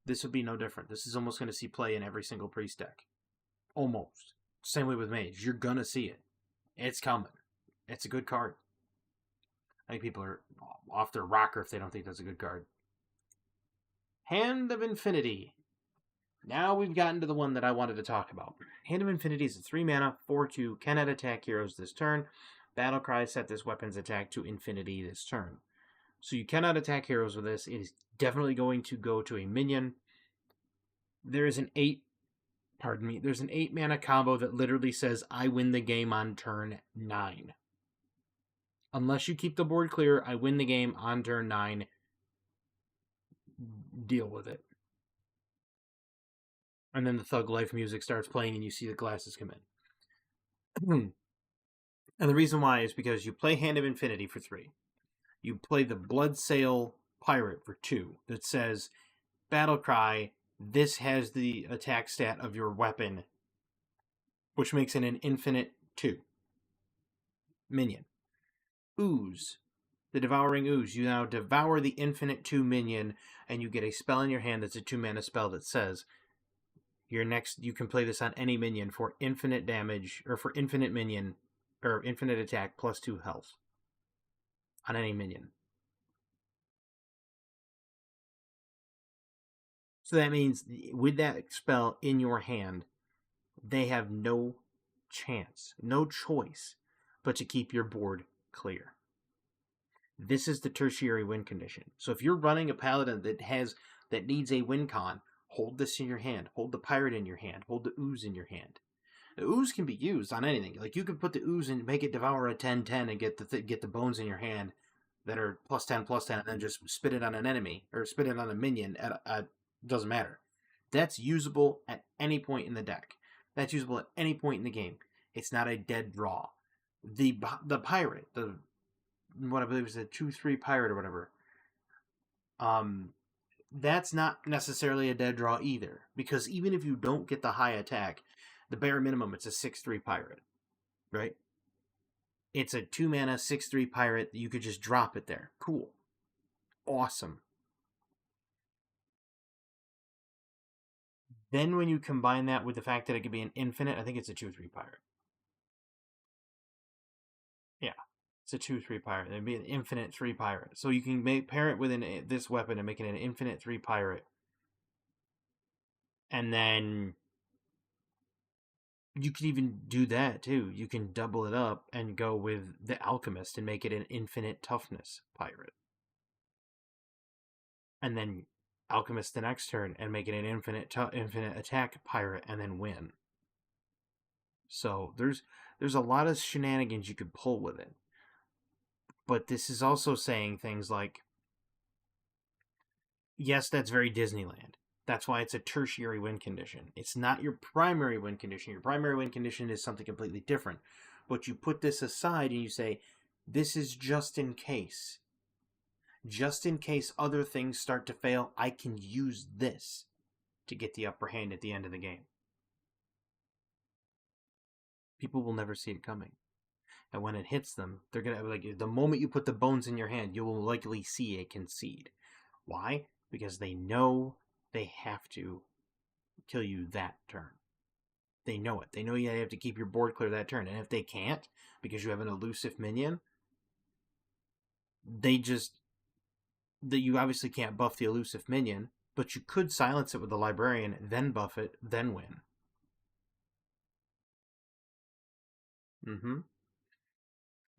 This would be no different. This is almost going to see play in every single Priest deck. Almost. Same way with Mage. You're going to see it. It's coming. It's a good card. I think people are off their rocker if they don't think that's a good card. Hand of Infinity. Now we've gotten to the one that I wanted to talk about. Hand of Infinity is a 3 mana, 4/2, cannot attack heroes this turn. Battlecry set this weapon's attack to infinity this turn. So you cannot attack heroes with this. It is definitely going to go to a minion. There's an 8 mana combo that literally says, I win the game on turn 9. Unless you keep the board clear, I win the game on turn 9. Deal with it. And then the Thug Life music starts playing and you see the glasses come in. And the reason why is because you play Hand of Infinity for 3. You play the Bloodsail Pirate for 2 that says, Battlecry, this has the attack stat of your weapon, which makes it an infinite 2. Minion. Ooze. The Devouring Ooze. You now devour the infinite 2 minion, and you get a spell in your hand that's a 2 mana spell that says, you can play this on any minion for infinite damage, or for infinite minion, or infinite attack plus 2 health. On any minion. So that means, with that spell in your hand, they have no chance, no choice, but to keep your board clear. This is the tertiary win condition. So if you're running a paladin that needs a win con, hold this in your hand. Hold the pirate in your hand. Hold the ooze in your hand. The ooze can be used on anything. Like, you can put the ooze and make it devour a 10/10 and get the bones in your hand that are +10/+10, and then just spit it on an enemy or spit it on a minion. Doesn't matter. That's usable at any point in the deck. That's usable at any point in the game. It's not a dead draw. The pirate, what I believe is a 2/3 pirate or whatever. That's not necessarily a dead draw either, because even if you don't get the high attack, the bare minimum, it's a 6/3 pirate, right? It's a 2 mana 6/3 pirate. You could just drop it there. Cool. Awesome. Then when you combine that with the fact that it could be an infinite, I think it's a 2/3 pirate. Yeah, it's a 2/3 pirate. It'd be an infinite 3 pirate. So you can pair it with this weapon and make it an infinite 3 pirate. And then you could even do that too. You can double it up and go with the Alchemist and make it an infinite toughness pirate. And then Alchemist the next turn and make it an infinite attack pirate and then win. So there's a lot of shenanigans you could pull with it. But this is also saying things like, yes, that's very Disneyland. That's why it's a tertiary win condition. It's not your primary win condition. Your primary win condition is something completely different. But you put this aside and you say, this is just in case. Just in case other things start to fail, I can use this to get the upper hand at the end of the game. People will never see it coming. And when it hits them, they're going to, like, the moment you put the bones in your hand, you will likely see a concede. Why? Because they know they have to kill you that turn. They know it. They know you have to keep your board clear that turn. And if they can't, because you have an elusive minion, you obviously can't buff the elusive minion, but you could silence it with the librarian, then buff it, then win.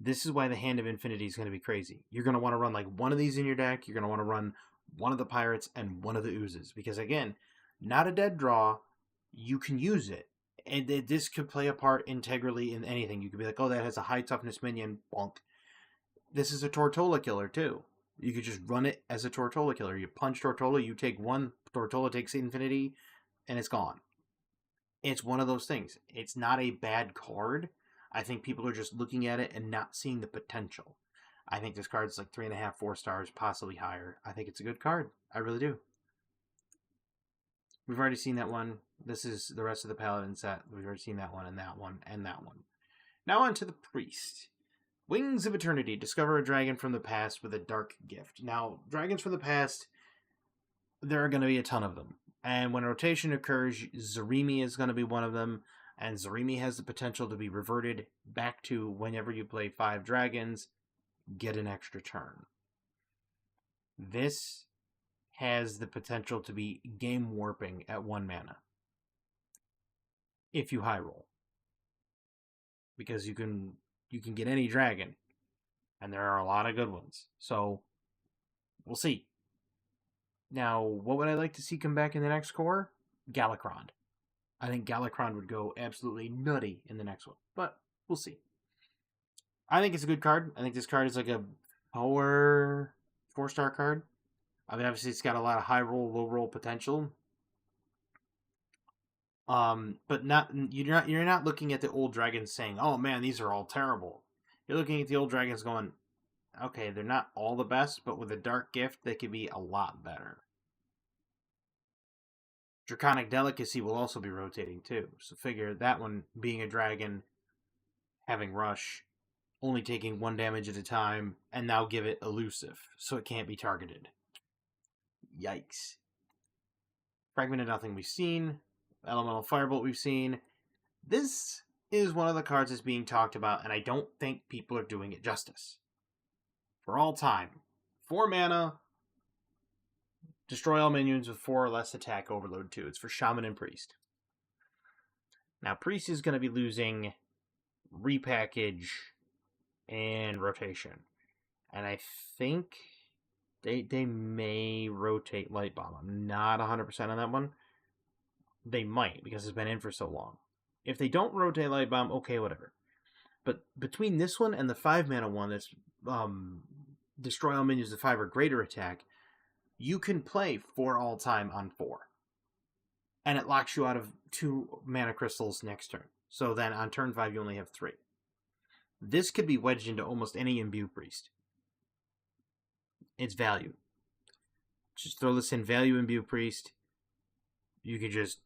This is why the Hand of Infinity is going to be crazy. You're going to want to run like one of these in your deck. You're going to want to run one of the pirates and one of the oozes. Because again, not a dead draw. You can use it. And this could play a part integrally in anything. You could be like, oh, that has a high toughness minion. Bonk. This is a Tortola killer too. You could just run it as a Tortola killer. You punch Tortola, you take one, Tortola takes Infinity, and it's gone. It's one of those things. It's not a bad card. I think people are just looking at it and not seeing the potential. I think this card's like 3.5, 4 stars, possibly higher. I think it's a good card. I really do. We've already seen that one. This is the rest of the Paladin set. We've already seen that one and that one and that one. Now on to the Priest. Wings of Eternity. Discover a dragon from the past with a dark gift. Now, dragons from the past, there are going to be a ton of them. And when rotation occurs, Zarimi is going to be one of them. And Zarimi has the potential to be reverted back to whenever you play 5 dragons, get an extra turn. This has the potential to be game warping at 1 mana. If you high roll. Because you can get any dragon. And there are a lot of good ones. So, we'll see. Now, what would I like to see come back in the next core? Galakron. I think Galakron would go absolutely nutty in the next one. But, we'll see. I think it's a good card. I think this card is like a 4-star card. I mean, obviously, it's got a lot of high roll, low roll potential. But you're not looking at the old dragons saying, "Oh man, these are all terrible." You're looking at the old dragons going, "Okay, they're not all the best, but with a dark gift, they could be a lot better." Draconic Delicacy will also be rotating too, so figure that one being a dragon, having rush, only taking 1 damage at a time, and now give it elusive, so it can't be targeted. Yikes. Fragmented Nothing we've seen. Elemental Firebolt we've seen. This is one of the cards that's being talked about, and I don't think people are doing it justice. For all time. 4 mana. Destroy all minions with 4 or less attack, overload 2. It's for Shaman and Priest. Now, Priest is going to be losing repackage and rotation. And I think they may rotate Light Bomb. I'm not 100% on that one. They might, because it's been in for so long. If they don't rotate Light Bomb, okay, whatever. But between this one and the 5 mana one that's destroy all minions with 5 or greater attack, you can play for all time on 4. And it locks you out of 2 mana crystals next turn. So then on turn 5 you only have 3. This could be wedged into almost any Imbue Priest. It's value. Just throw this in value Imbue Priest. You could just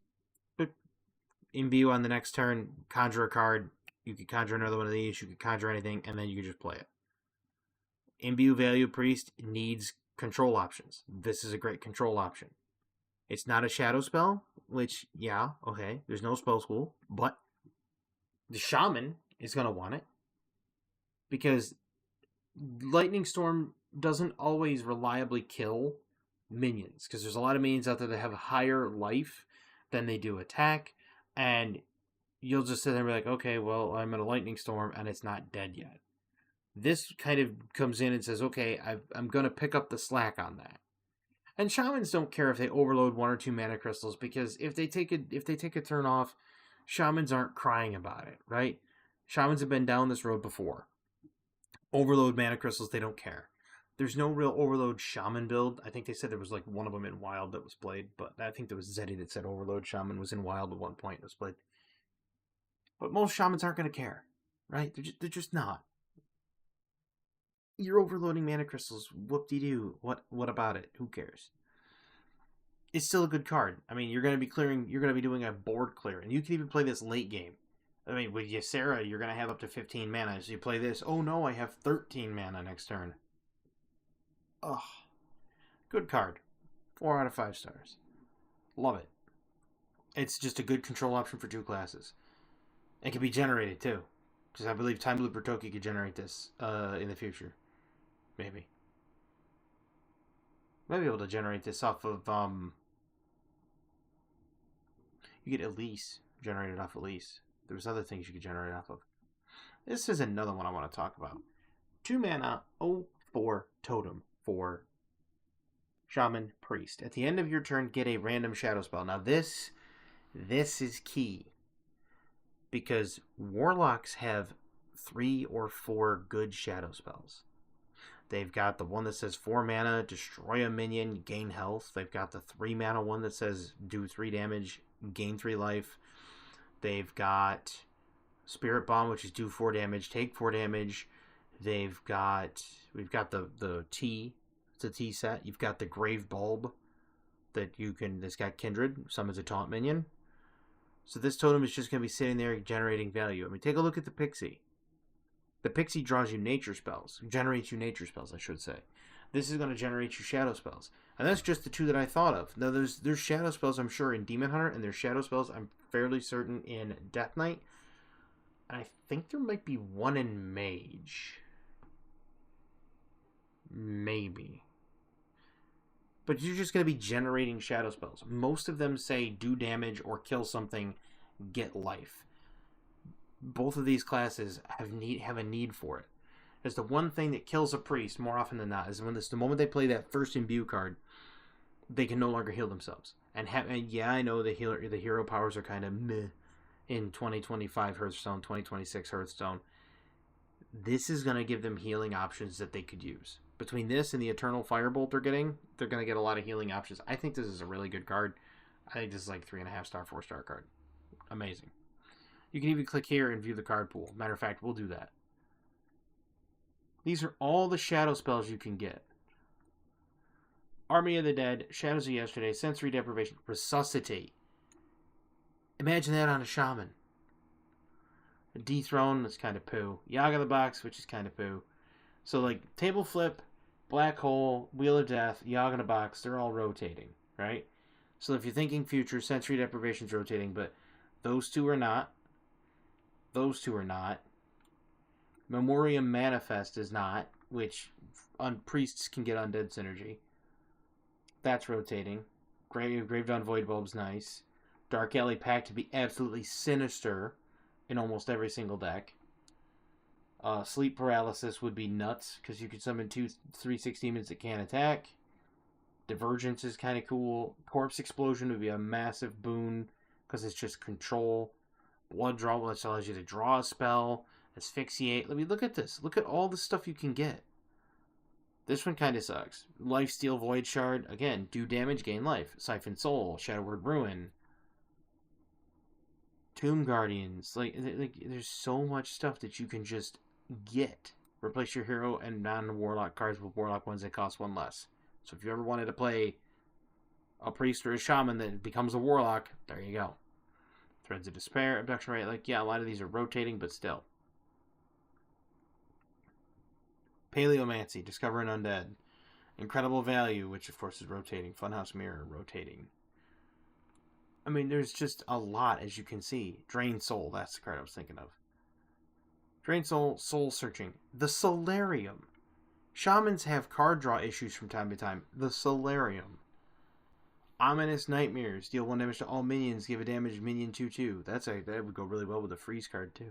imbue on the next turn, conjure a card, you could conjure another one of these, you could conjure anything, and then you could just play it. Imbue Value Priest needs control options. This is a great control option. It's not a shadow spell, which, yeah, okay, there's no spell school, but the Shaman is going to want it, because Lightning Storm doesn't always reliably kill minions, because there's a lot of minions out there that have higher life than they do attack, and you'll just sit there and be like, okay, well, I'm in a Lightning Storm, and it's not dead yet. This kind of comes in and says, okay, I'm going to pick up the slack on that. And Shamans don't care if they overload 1 or 2 mana crystals, because if they take a turn off, Shamans aren't crying about it, right? Shamans have been down this road before. Overload mana crystals, they don't care. There's no real overload Shaman build. I think they said there was like one of them in Wild that was played, but I think there was Zeddy that said overload Shaman was in Wild at one point and was played. But most Shamans aren't going to care, right? They're just not. You're overloading mana crystals. Whoop-de-doo. What about it? Who cares? It's still a good card. I mean, you're going to be doing a board clear, and you can even play this late game. I mean, with Ysera, you're going to have up to 15 mana. So you play this. Oh no, I have 13 mana next turn. Ugh. Good card. 4 out of 5 stars. Love it. It's just a good control option for 2 classes. It can be generated too. Because I believe Time Looper Toki could generate this in the future. Maybe. Might be able to generate this off of you get Elise generated off Elise. There's other things you could generate off of. This is another one I want to talk about. 2 mana, 0/4 totem for Shaman Priest. At the end of your turn, get a random shadow spell. Now this is key, because Warlocks have 3 or 4 good shadow spells. They've got the one that says 4 mana, destroy a minion, gain health. They've got the 3 mana one that says do 3 damage, gain 3 life. They've got Spirit Bomb, which is do 4 damage, take 4 damage. We've got the T. It's a T set. You've got the Grave Bulb, that you can. That's got Kindred. Summons a taunt minion. So this totem is just going to be sitting there generating value. I mean, take a look at the Pixie. The Pixie draws you nature spells. Generates you nature spells, I should say. This is going to generate you shadow spells. And that's just the two that I thought of. Now, there's shadow spells, I'm sure, in Demon Hunter, and there's shadow spells, I'm fairly certain, in Death Knight. And I think there might be one in Mage. Maybe. But you're just going to be generating shadow spells. Most of them say do damage or kill something, get life. Both of these classes have a need for it. It's the one thing that kills a priest more often than not is when the moment they play that first imbue card, they can no longer heal themselves. And yeah, I know the hero powers are kind of meh in 2025 Hearthstone, 2026 Hearthstone. This is going to give them healing options that they could use. Between this and the Eternal Firebolt they're going to get a lot of healing options. I think this is a really good card. I think this is like 3.5 star, 4 star card. Amazing. You can even click here and view the card pool. Matter of fact, we'll do that. These are all the shadow spells you can get. Army of the Dead, Shadows of Yesterday, Sensory Deprivation, Resuscitate. Imagine that on a Shaman. Dethrone, that's kind of poo. Yaga the Box, which is kind of poo. So, like, Table Flip, Black Hole, Wheel of Death, Yaga the Box, they're all rotating, right? So if you're thinking future, Sensory Deprivation's rotating, but those two are not. Those two are not. Memoriam Manifest is not, which priests can get undead synergy. That's rotating. Gravedawn Void Bulb's nice. Dark Alley Pact to be absolutely sinister in almost every single deck. Sleep Paralysis would be nuts, because you could summon 3/6 demons that can't attack. Divergence is kind of cool. Corpse Explosion would be a massive boon, because it's just control. Blood Draw, which allows you to draw a spell. Asphyxiate. Let me look at this. Look at all the stuff you can get. This one kind of sucks. Lifesteal Void Shard. Again, do damage, gain life. Siphon Soul. Shadowward Ruin. Tomb Guardians. Like, there's so much stuff that you can just get. Replace your hero and non-warlock cards with warlock ones that cost one less. So if you ever wanted to play a priest or a shaman that becomes a warlock, there you go. Threads of Despair. Abduction Rate. Like, yeah, a lot of these are rotating, but still. Paleomancy, Discover an Undead. Incredible Value, which of course is rotating. Funhouse Mirror, rotating. I mean, there's just a lot, as you can see. Drain Soul, that's the card I was thinking of. Drain Soul, Soul Searching. The Solarium. Shamans have card draw issues from time to time. The Solarium. Ominous Nightmares. Deal 1 damage to all minions. Give a damage minion 2/2. That would go really well with a freeze card, too.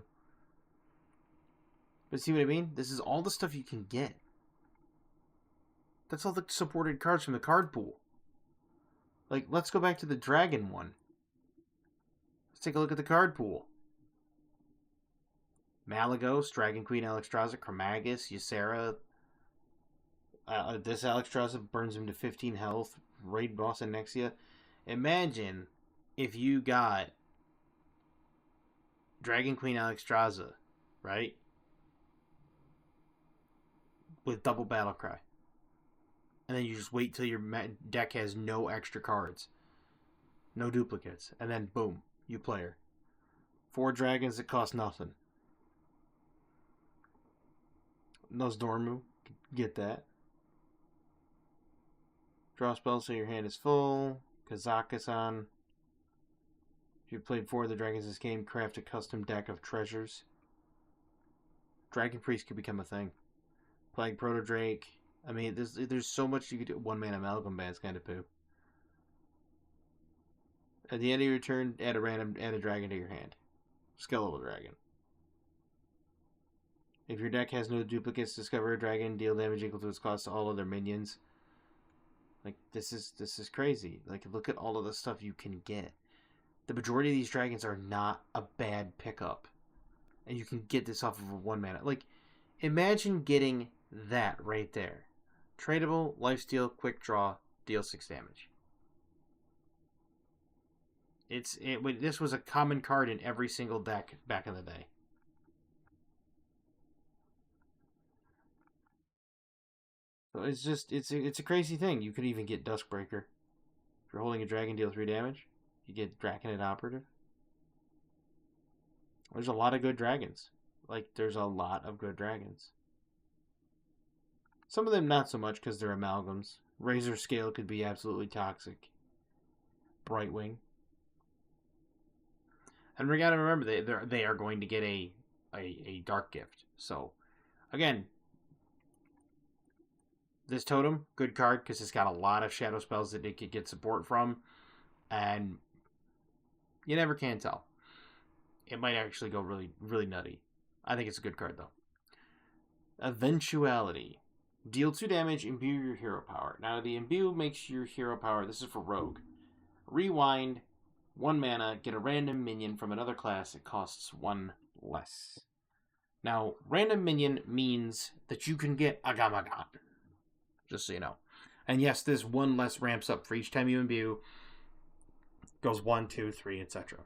But see what I mean? This is all the stuff you can get. That's all the supported cards from the card pool. Like, let's go back to the dragon one. Let's take a look at the card pool. Malagos, Dragon Queen Alexstrasza, Chromagus, Ysera. This Alexstrasza burns him to 15 health. Raid Boss and Nexia. Imagine if you got Dragon Queen Alexstrasza, right? With double battle cry. And then you just wait till your deck has no extra cards. No duplicates. And then boom, you play her. 4 dragons that cost nothing. Nosdormu, get that. Draw spells so your hand is full. Kazakusan. If you played 4 of the dragons this game, craft a custom deck of treasures. Dragon Priest could become a thing. Plague Proto Drake. I mean, there's so much you could do. 1-mana Amalgam Band's kind of poo. At the end of your turn, add a dragon to your hand. Skeletal Dragon. If your deck has no duplicates, discover a dragon, deal damage equal to its cost to all other minions. Like, this is crazy. Like, look at all of the stuff you can get. The majority of these dragons are not a bad pickup. And you can get this off of a 1-mana. Like, imagine getting that right there. Tradable, lifesteal, quick draw, deal 6 damage. This was a common card in every single deck back in the day. So it's a crazy thing. You could even get Duskbreaker. If you're holding a dragon, deal 3 damage. You get Draconid Operative. There's a lot of good dragons. Like, there's a lot of good dragons. Some of them not so much because they're amalgams. Razor Scale could be absolutely toxic. Brightwing. And we gotta remember, they are going to get a Dark Gift. So, again, this Totem, good card because it's got a lot of shadow spells that it could get support from. And you never can tell. It might actually go really, really nutty. I think it's a good card, though. Eventuality. Deal 2 damage, imbue your hero power. Now, the imbue makes your hero power, this is for Rogue. Rewind, 1 mana, get a random minion from another class. It costs 1 less. Now, random minion means that you can get a Gamagon. Just so you know. And yes, this 1 less ramps up for each time you imbue. Goes 1, 2, 3, etc.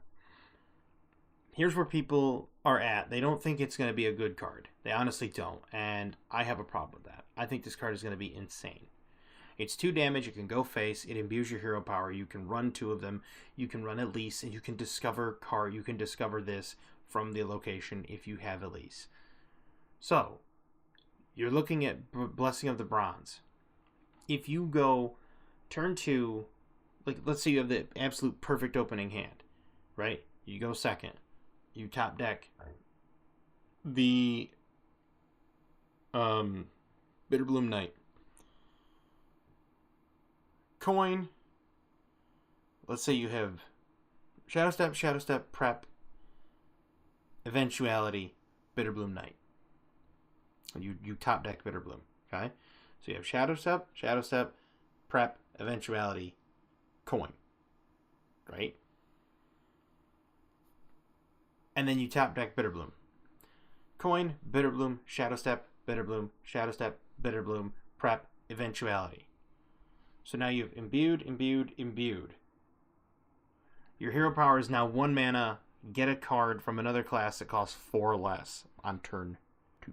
Here's where people are at. They don't think it's going to be a good card. They honestly don't. And I have a problem with that. I think this card is going to be insane. It's 2 damage. You can go face. It imbues your hero power. You can run 2 of them. You can run Elise. And you can discover card. You can discover this from the location if you have Elise. So, you're looking at Blessing of the Bronze. If you go turn 2, like let's say you have the absolute perfect opening hand, right? You go second. You top deck the Bitterbloom Knight. Coin. Let's say you have Shadow Step, Prep, Eventuality, Bitterbloom Knight. You top deck Bitterbloom, okay? So you have Shadow Step, Prep, Eventuality, Coin, right? And then you top deck Bitterbloom. Coin, Bitterbloom, Shadow Step, Bitterbloom, Prep, Eventuality. So now you've imbued. Your hero power is now 1 mana. Get a card from another class that costs 4 less on turn 2.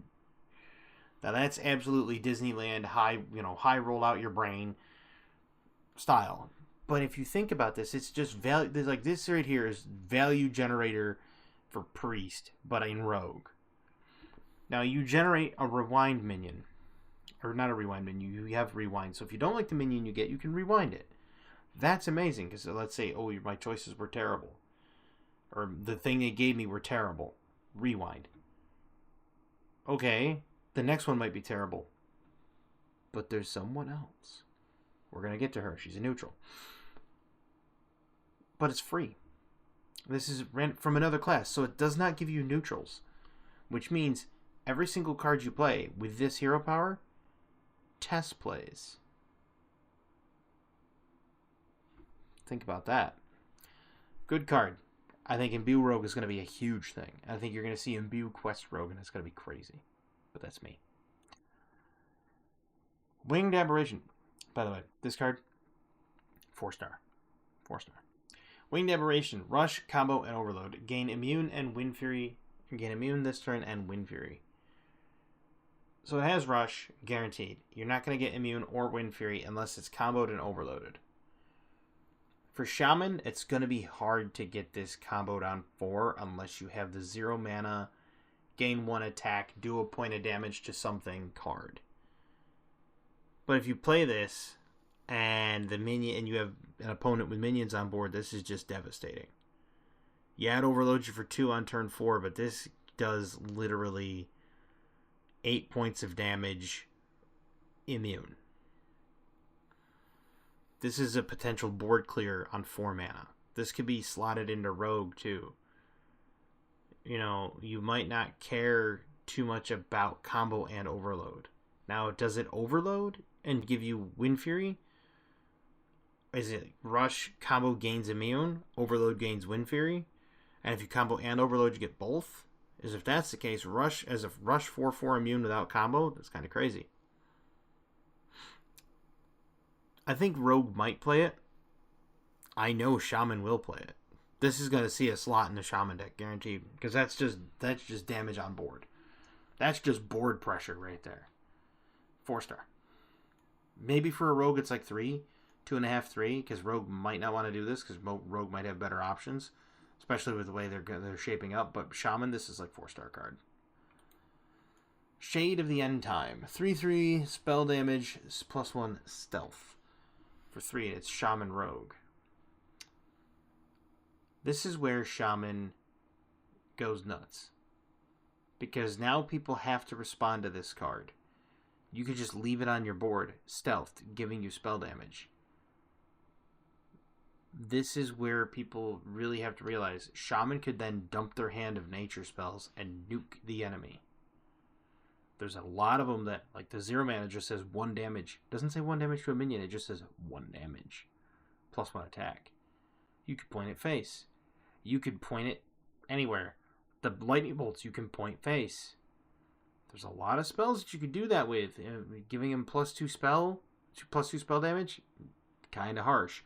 Now that's absolutely Disneyland high roll out your brain style. But if you think about this, it's just value. Like this right here is value generator for Priest, but in Rogue. Now you generate a rewind minion. Or not a rewind minion, you have rewind. So if you don't like the minion you get, you can rewind it. That's amazing, because let's say, my choices were terrible. Or the thing they gave me were terrible. Rewind. Okay, the next one might be terrible. But there's someone else. We're going to get to her. She's a neutral. But it's free. This is rent from another class, so it does not give you neutrals. Which means every single card you play with this hero power, test plays. Think about that. Good card. I think Imbue Rogue is going to be a huge thing. I think you're going to see Imbue Quest Rogue, and it's going to be crazy. But that's me. Winged Aberration. By the way, this card, 4-star. 4-star. Winged Aberration. Rush, Combo, and Overload. Gain Immune and Wind Fury. Gain Immune this turn and Wind Fury. So it has Rush, guaranteed. You're not going to get Immune or Wind Fury unless it's comboed and overloaded. For Shaman, it's going to be hard to get this comboed on 4 unless you have the 0 mana, gain 1 attack, do a point of damage to something card. But if you play this and you have an opponent with minions on board, this is just devastating. Yeah, it overloads you for 2 on turn 4, but this does literally 8 points of damage immune. This is a potential board clear on 4 mana. This could be slotted into Rogue too. You might not care too much about combo and overload. Now, does it overload and give you Wind Fury? Is it Rush, combo gains immune, overload gains Wind Fury? And if you combo and overload, you get both? If that's the case, Rush 4/4 immune without combo, that's kind of crazy. I think Rogue might play it. I know Shaman will play it. This is going to see a slot in the Shaman deck, guaranteed. Because that's just damage on board. That's just board pressure right there. 4-star. Maybe for a Rogue it's like 3. 2.5, 3, because Rogue might not want to do this, because Rogue might have better options, especially with the way they're shaping up. But Shaman, this is like 4-star card. Shade of the End Time. 3/3 spell damage, +1 stealth. For 3, it's Shaman Rogue. This is where Shaman goes nuts. Because now people have to respond to this card. You could just leave it on your board, stealthed, giving you spell damage. This is where people really have to realize Shaman could then dump their hand of nature spells and nuke the enemy. There's a lot of them that, like the 0 mana just says 1 damage. It doesn't say 1 damage to a minion, it just says 1 damage. +1 attack. You could point it face. You could point it anywhere. The lightning bolts you can point face. There's a lot of spells that you could do that with. Giving him +2 spell damage, kind of harsh.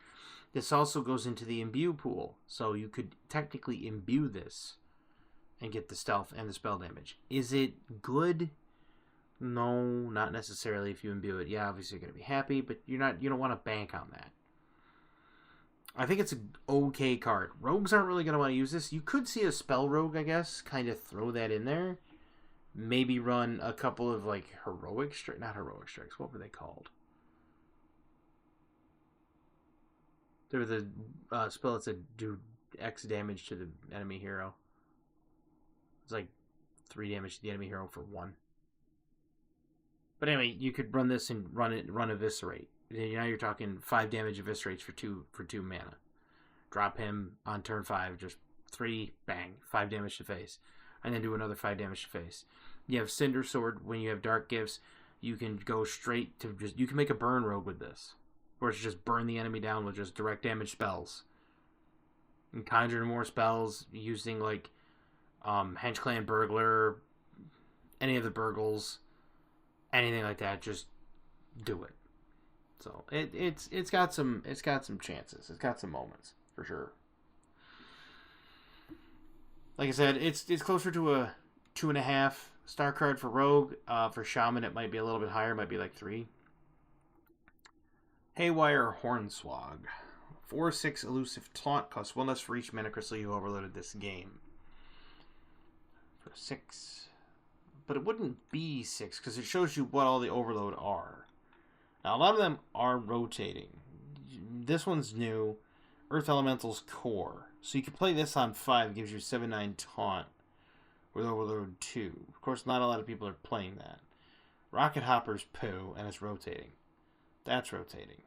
This also goes into the imbue pool, so you could technically imbue this and get the stealth and the spell damage. Is it good? No, not necessarily. If you imbue it, yeah, obviously you're gonna be happy, but you don't want to bank on that. I think it's an okay card. Rogues aren't really gonna want to use this. You could see a spell rogue, I guess, kind of throw that in there. Maybe run a couple of like heroic strikes. Not heroic strikes. What were they called? They were the spell that said do X damage to the enemy hero. It's like 3 damage to the enemy hero for 1. But anyway, you could run this and run Eviscerate. Now you're talking 5 damage Eviscerates for 2 mana. Drop him on turn 5, just 3, bang, 5 damage to face. And then do another 5 damage to face. You have Cinder Sword. When you have Dark Gifts, you can go straight to you can make a burn rogue with this. Or it's just burn the enemy down with just direct damage spells. And conjure more spells using like Hench Clan Burglar, any of the Burgles, anything like that. Just do it. So it's got some chances. It's got some moments for sure. Like I said, it's closer to a 2.5 star card for Rogue. For Shaman, it might be a little bit higher. It might be like 3. Haywire Hornswog. 4/6 elusive taunt, costs 1 less for each mana crystal you overloaded this game. For 6. But it wouldn't be 6 because it shows you what all the overload are. Now, a lot of them are rotating. This one's new. Earth Elemental's Core. So you can play this on 5. It gives you 7/9 taunt with overload 2. Of course, not a lot of people are playing that. Rocket Hopper's Poo, and it's rotating. That's rotating.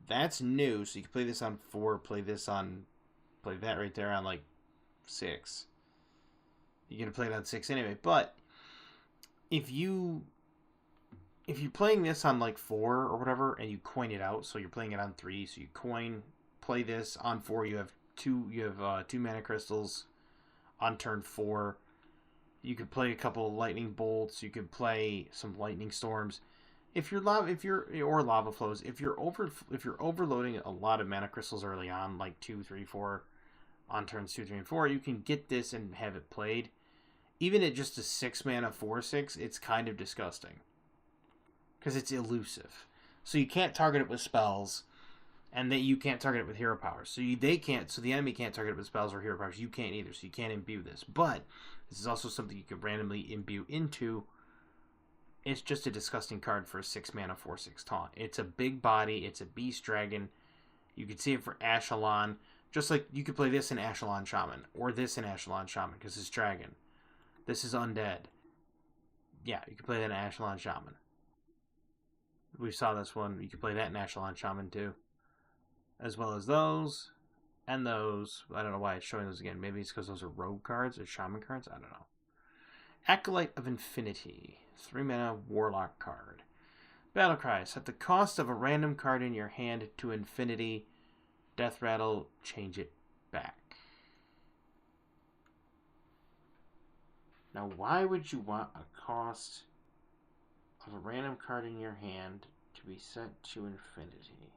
That's new, so you can play this on 4, play that right there on like 6. You're gonna play it on 6 anyway, but if you're playing this on like 4 or whatever, and you coin it out, so you're playing it on 3, so you play this on 4. You have 2 mana crystals on turn 4. You could play a couple of lightning bolts. You could play some lightning storms. Or lava flows. If you're overloading a lot of mana crystals early on, like 2, 3, 4, on turns 2, 3, and 4, you can get this and have it played. Even at just a 6 mana 4/6, it's kind of disgusting because it's elusive. So you can't target it with spells, and you can't target it with hero powers. So the enemy can't target it with spells or hero powers. You can't either. So you can't imbue this. But this is also something you can randomly imbue into. It's just a disgusting card for a 6 mana 4/6 taunt. It's a big body. It's a beast dragon. You could see it for Ashelon. Just like you could play this in Ashelon Shaman. Or this in Ashelon Shaman because it's dragon. This is undead. Yeah, you could play that in Ashelon Shaman. We saw this one. You could play that in Ashelon Shaman too. As well as those. And those. I don't know why it's showing those again. Maybe it's because those are rogue cards or shaman cards. I don't know. Acolyte of Infinity. 3 mana warlock card. Battle cry. Set the cost of a random card in your hand to infinity. Death rattle. Change it back. Now, why would you want a cost of a random card in your hand to be set to infinity?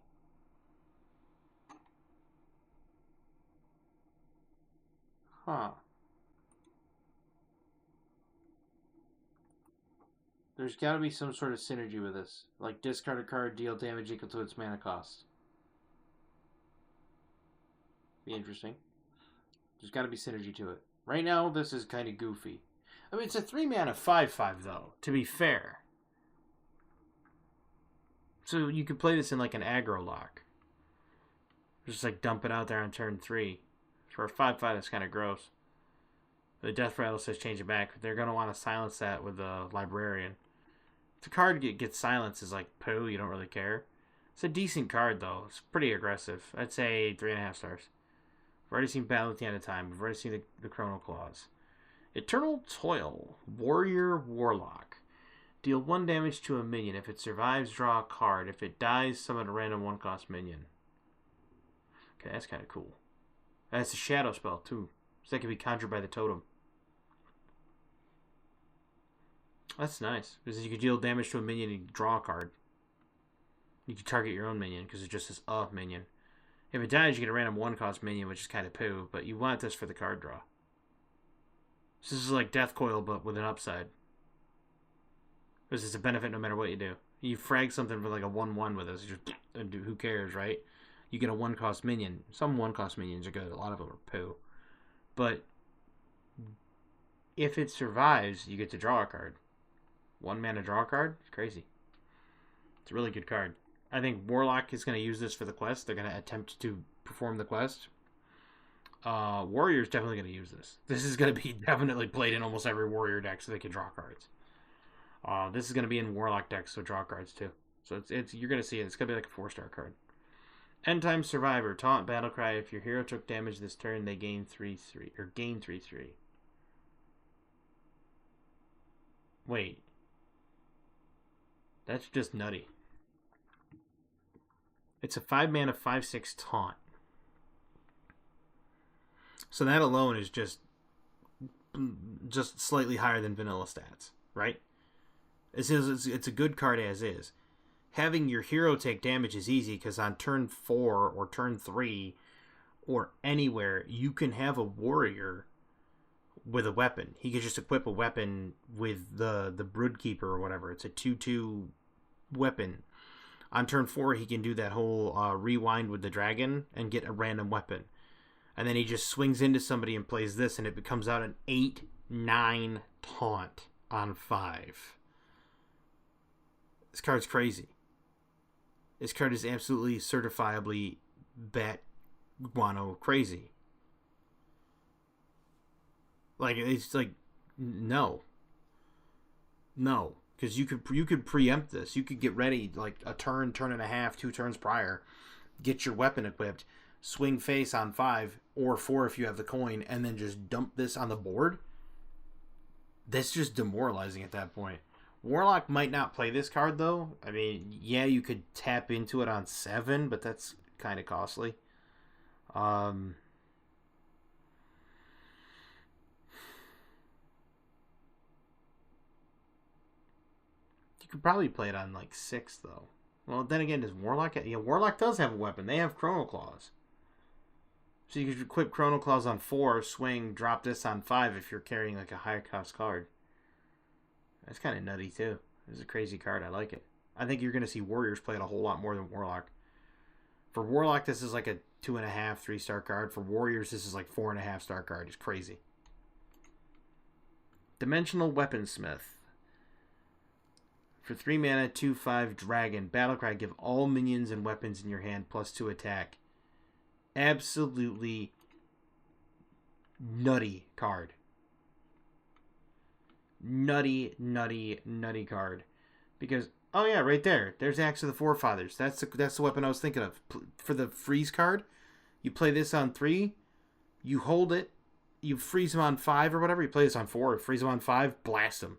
Huh. There's got to be some sort of synergy with this. Like discard a card, deal damage equal to its mana cost. Be interesting. There's got to be synergy to it. Right now, this is kind of goofy. I mean, it's a 3-mana 5/5 though. To be fair, so you could play this in like an aggro lock. Just like dump it out there on turn 3. For a 5/5, that's kind of gross. The Death Rattle says change it back. They're going to want to silence that with the Librarian. If the card gets silenced, is like poo, you don't really care. It's a decent card, though. It's pretty aggressive. I'd say 3.5 stars. We've already seen Battle at the End of Time. We've already seen the Chrono Claws. Eternal Toil. Warrior Warlock. Deal 1 damage to a minion. If it survives, draw a card. If it dies, summon a random 1-cost minion. Okay, that's kind of cool. That's a shadow spell, too. So that can be conjured by the totem. That's nice. Because you can deal damage to a minion and draw a card. You can target your own minion because it just says a minion. If it dies, you get a random 1-cost minion, which is kind of poo, but you want this for the card draw. So this is like Death Coil, but with an upside. Because it's a benefit no matter what you do. You frag something for like a 1/1 with us, who cares, right? You get a 1-cost minion. Some 1-cost minions are good. A lot of them are poo. But if it survives, you get to draw a card. 1 mana draw card? It's crazy. It's a really good card. I think Warlock is going to use this for the quest. They're going to attempt to perform the quest. Warrior's definitely going to use this. This is going to be definitely played in almost every Warrior deck so they can draw cards. This is going to be in Warlock decks, so draw cards too. So it's you're going to see it. It's going to be like a 4-star card. End Time Survivor. Taunt Battlecry. If your hero took damage this turn, they gain 3/3. Or gain 3/3. Wait. That's just nutty. It's a 5-mana 5/6 taunt. So that alone is just slightly higher than vanilla stats, right? It's a good card as is. Having your hero take damage is easy because on turn 4 or turn 3 or anywhere, you can have a warrior with a weapon. He could just equip a weapon with the Broodkeeper or whatever. It's a 2/2 weapon. On turn 4, he can do that whole rewind with the dragon and get a random weapon. And then he just swings into somebody and plays this, and it becomes out an 8/9 taunt on 5. This card's crazy. This card is absolutely certifiably bat guano crazy. Like, it's like, no. Because you could preempt this. You could get ready like a turn and a half, 2 turns prior, get your weapon equipped, swing face on 5 or 4 if you have the coin, and then just dump this on the board. That's just demoralizing at that point. Warlock might not play this card though. I mean, yeah, you could tap into it on 7, but that's kind of costly. You could probably play it on like 6 though. Well, then again, does Warlock? Yeah, Warlock does have a weapon. They have Chrono Claws. So you could equip Chrono Claws on 4, swing, drop this on 5 if you're carrying like a high cost card. That's kind of nutty too. This is a crazy card. I like it. I think you're going to see Warriors play it a whole lot more than Warlock. For Warlock, this is like a 2.5, 3-star card. For Warriors, this is like 4.5-star card. It's crazy. Dimensional Weaponsmith. For 3 mana, 2/5 dragon. Battlecry, give all minions and weapons in your hand +2 attack. Absolutely nutty card. Nutty card. Because, oh yeah, right there. There's Axe of the Forefathers. That's the weapon I was thinking of. For the freeze card, you play this on 3, you hold it, you freeze him on 5 or whatever, you play this on 4, freeze him on 5, blast him.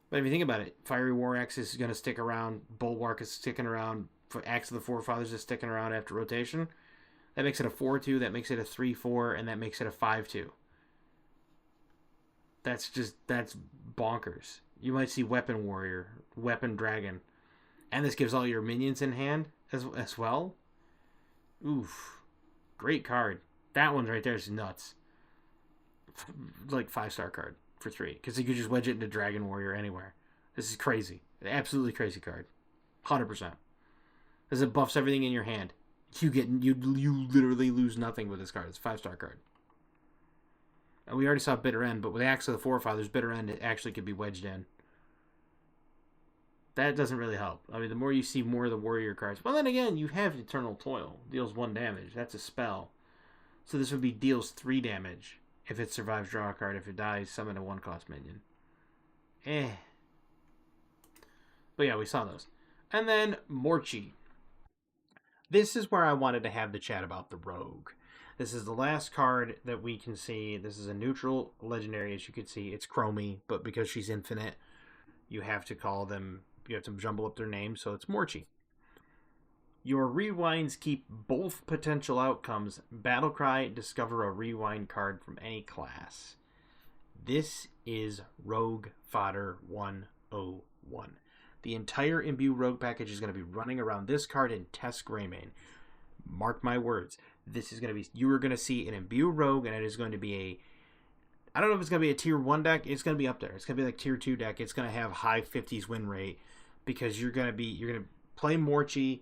But if you think about it, Fiery War Axe is going to stick around, Bulwark is sticking around, Axe of the Forefathers is sticking around after rotation. That makes it a 4/2, that makes it a 3/4, and that makes it a 5/2. That's bonkers. You might see Weapon Warrior, Weapon Dragon, and this gives all your minions in hand as well. Oof. Great card. That one right there is nuts. Like 5-star card for 3. Because you could just wedge it into Dragon Warrior anywhere. This is crazy. Absolutely crazy card. 100%. Because it buffs everything in your hand. You literally lose nothing with this card. It's a 5-star card. And we already saw Bitter End, but with Axe of the Forefathers, Bitter End it actually could be wedged in. That doesn't really help. I mean, the more you see more of the warrior cards. Well, then again, you have Eternal Toil. Deals 1 damage. That's a spell. So this would be deals 3 damage. If it survives, draw a card. If it dies, summon a 1-cost minion. But yeah, we saw those. And then Morchi. This is where I wanted to have the chat about the Rogue. This is the last card that we can see. This is a neutral legendary, as you can see. It's Chromie, but because she's infinite, you have to call them... You have to jumble up their names, so it's Morchi. Your rewinds keep both potential outcomes. Battlecry, discover a rewind card from any class. This is Rogue Fodder 101. The entire Imbue Rogue package is going to be running around this card in Test Greymane. Mark my words. This is going to be... You are going to see an Imbue Rogue, and it is going to be a... I don't know if it's going to be a tier 1 deck. It's going to be up there. It's going to be like tier 2 deck. It's going to have high 50s win rate because you're going to play Morchi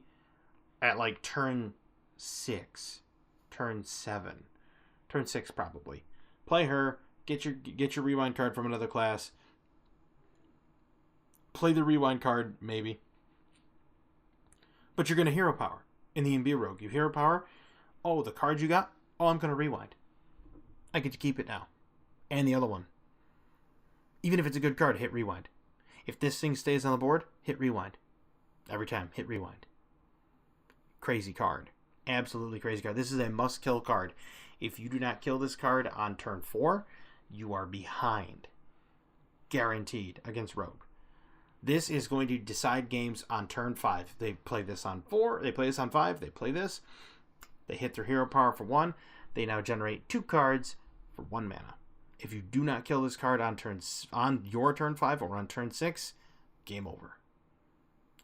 at like turn 6, turn 7, turn 6 probably. Play her, get your rewind card from another class. Play the rewind card maybe. But you're going to hero power in the Imbue Rogue. You hero power. Oh, the card you got? Oh, I'm going to rewind. I get to keep it now. And the other one. Even if it's a good card, hit rewind. If this thing stays on the board, hit rewind. Every time, hit rewind. Crazy card. Absolutely crazy card. This is a must-kill card. If you do not kill this card on turn 4, you are behind. Guaranteed against Rogue. This is going to decide games on turn 5. They play this on 4. They play this on 5. They play this. They hit their hero power for 1. They now generate 2 cards for 1 mana. If you do not kill this card on your turn 5 or on turn 6, game over.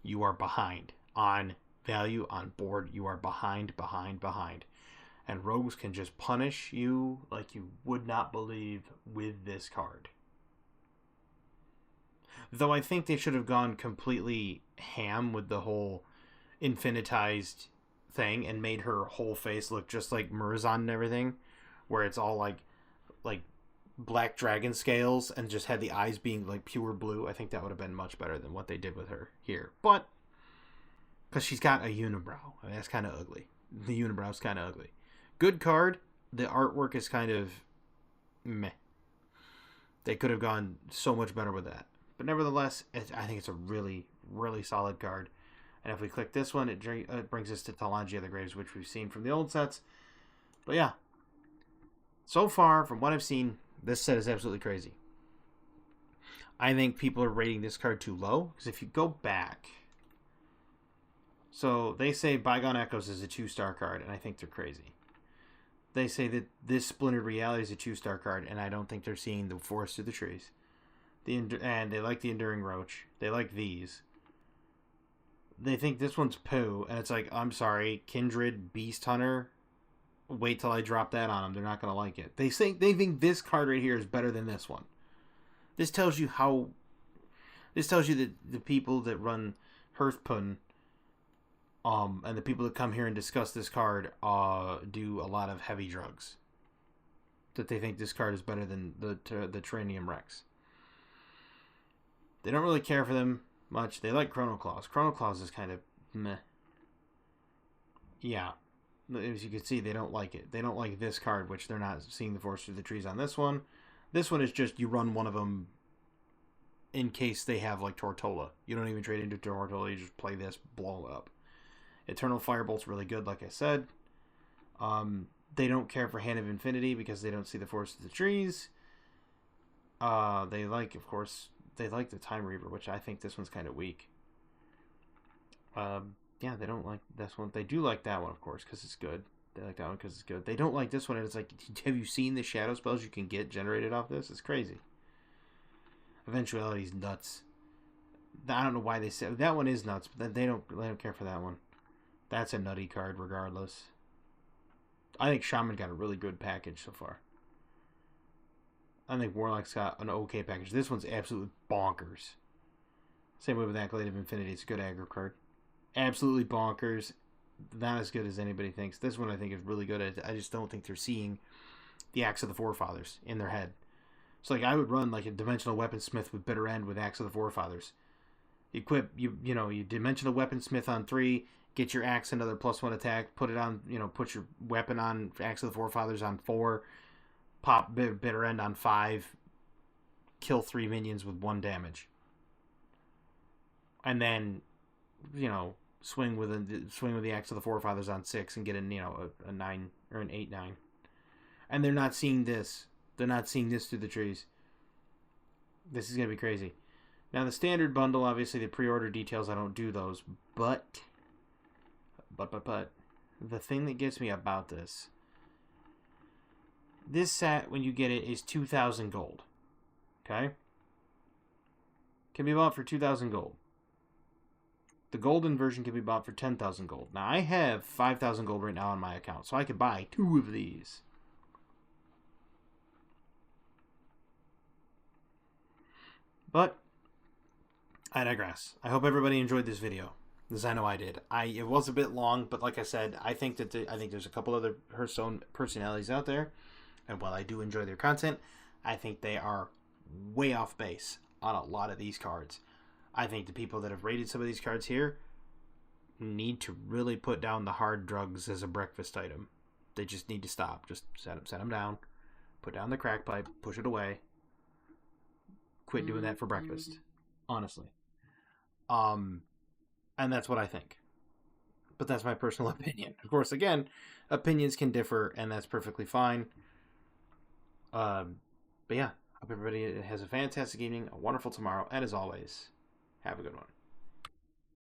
You are behind on value, on board. You are behind. And rogues can just punish you like you would not believe with this card. Though I think they should have gone completely ham with the whole infinitized thing and made her whole face look just like Murazan and everything, where it's all like black dragon scales and just had the eyes being like pure blue. I think that would have been much better than what they did with her here. But because she's got a unibrow, I mean, that's kind of ugly. The unibrow's kind of ugly. Good card. The artwork is kind of meh. They could have gone so much better with that. But nevertheless, I think it's a really, really solid card. And if we click this one, it brings us to Talanji of the Graves, which we've seen from the old sets. But yeah, so far, from what I've seen, this set is absolutely crazy. I think people are rating this card too low, because if you go back... So, they say Bygone Echoes is a 2-star card, and I think they're crazy. They say that this Splintered Reality is a 2-star card, and I don't think they're seeing the forest through the trees. And they like the Enduring Roach. They like these. They think this one's poo, and it's like, I'm sorry, Kindred Beast Hunter... Wait till I drop that on them. They're not going to like it. They think this card right here is better than this one. This tells you that the people that run Hearthstone, and the people that come here and discuss this card, do a lot of heavy drugs. That they think this card is better than the Tyrannium Rex. They don't really care for them much. They like Chrono Claws. Chrono Claws is kind of meh. Yeah. As you can see, they don't like it. They don't like this card, which they're not seeing the forest through the trees on this one. This one is just you run one of them in case they have like Tortola. You don't even trade into Tortola. You just play this, blow it up. Eternal Firebolt's really good, like I said. They don't care for Hand of Infinity because they don't see the forest through the trees. They like, of course, they like the Time Reaver, which I think this one's kind of weak. Yeah, they don't like this one. They do like that one, of course, because it's good. They like that one because it's good. They don't like this one, and it's like, have you seen the shadow spells you can get generated off this? It's crazy. Eventuality's nuts. I don't know why they say that one is nuts, but they don't care for that one. That's a nutty card, regardless. I think Shaman got a really good package so far. I think Warlock's got an okay package. This one's absolutely bonkers. Same way with Acolyte of Infinity. It's a good aggro card. Absolutely bonkers. not as good as anybody thinks. This one I think is really good. I just don't think they're seeing the Axe of the Forefathers in their head. So like I would run like a Dimensional Weaponsmith with Bitter End with Axe of the Forefathers. Equip you Dimensional Weaponsmith on 3, get your axe another +1 attack, put it on, put your weapon on Axe of the Forefathers on 4, pop Bitter End on 5, kill 3 minions with 1 damage. And then, swing with the Axe of the Forefathers on 6 and get a 9 or an 8/9. And they're not seeing this. They're not seeing this through the trees. This is gonna be crazy. Now the standard bundle, obviously the pre-order details, I don't do those, but the thing that gets me about this set when you get it is 2,000 gold. Okay? Can be bought for 2,000 gold. The golden version can be bought for 10,000 gold. Now I have 5,000 gold right now on my account, so I could buy 2 of these. But I digress. I hope everybody enjoyed this video, as I know I did. It was a bit long, but like I said, I think there's a couple other Hearthstone personalities out there, and while I do enjoy their content, I think they are way off base on a lot of these cards. I think the people that have rated some of these cards here need to really put down the hard drugs as a breakfast item. They just need to stop. Just set them down. Put down the crack pipe. Push it away. Quit doing that for breakfast. Honestly. And that's what I think. But that's my personal opinion. Of course, again, opinions can differ, and that's perfectly fine. But yeah, hope everybody has a fantastic evening, a wonderful tomorrow, and as always, have a good one.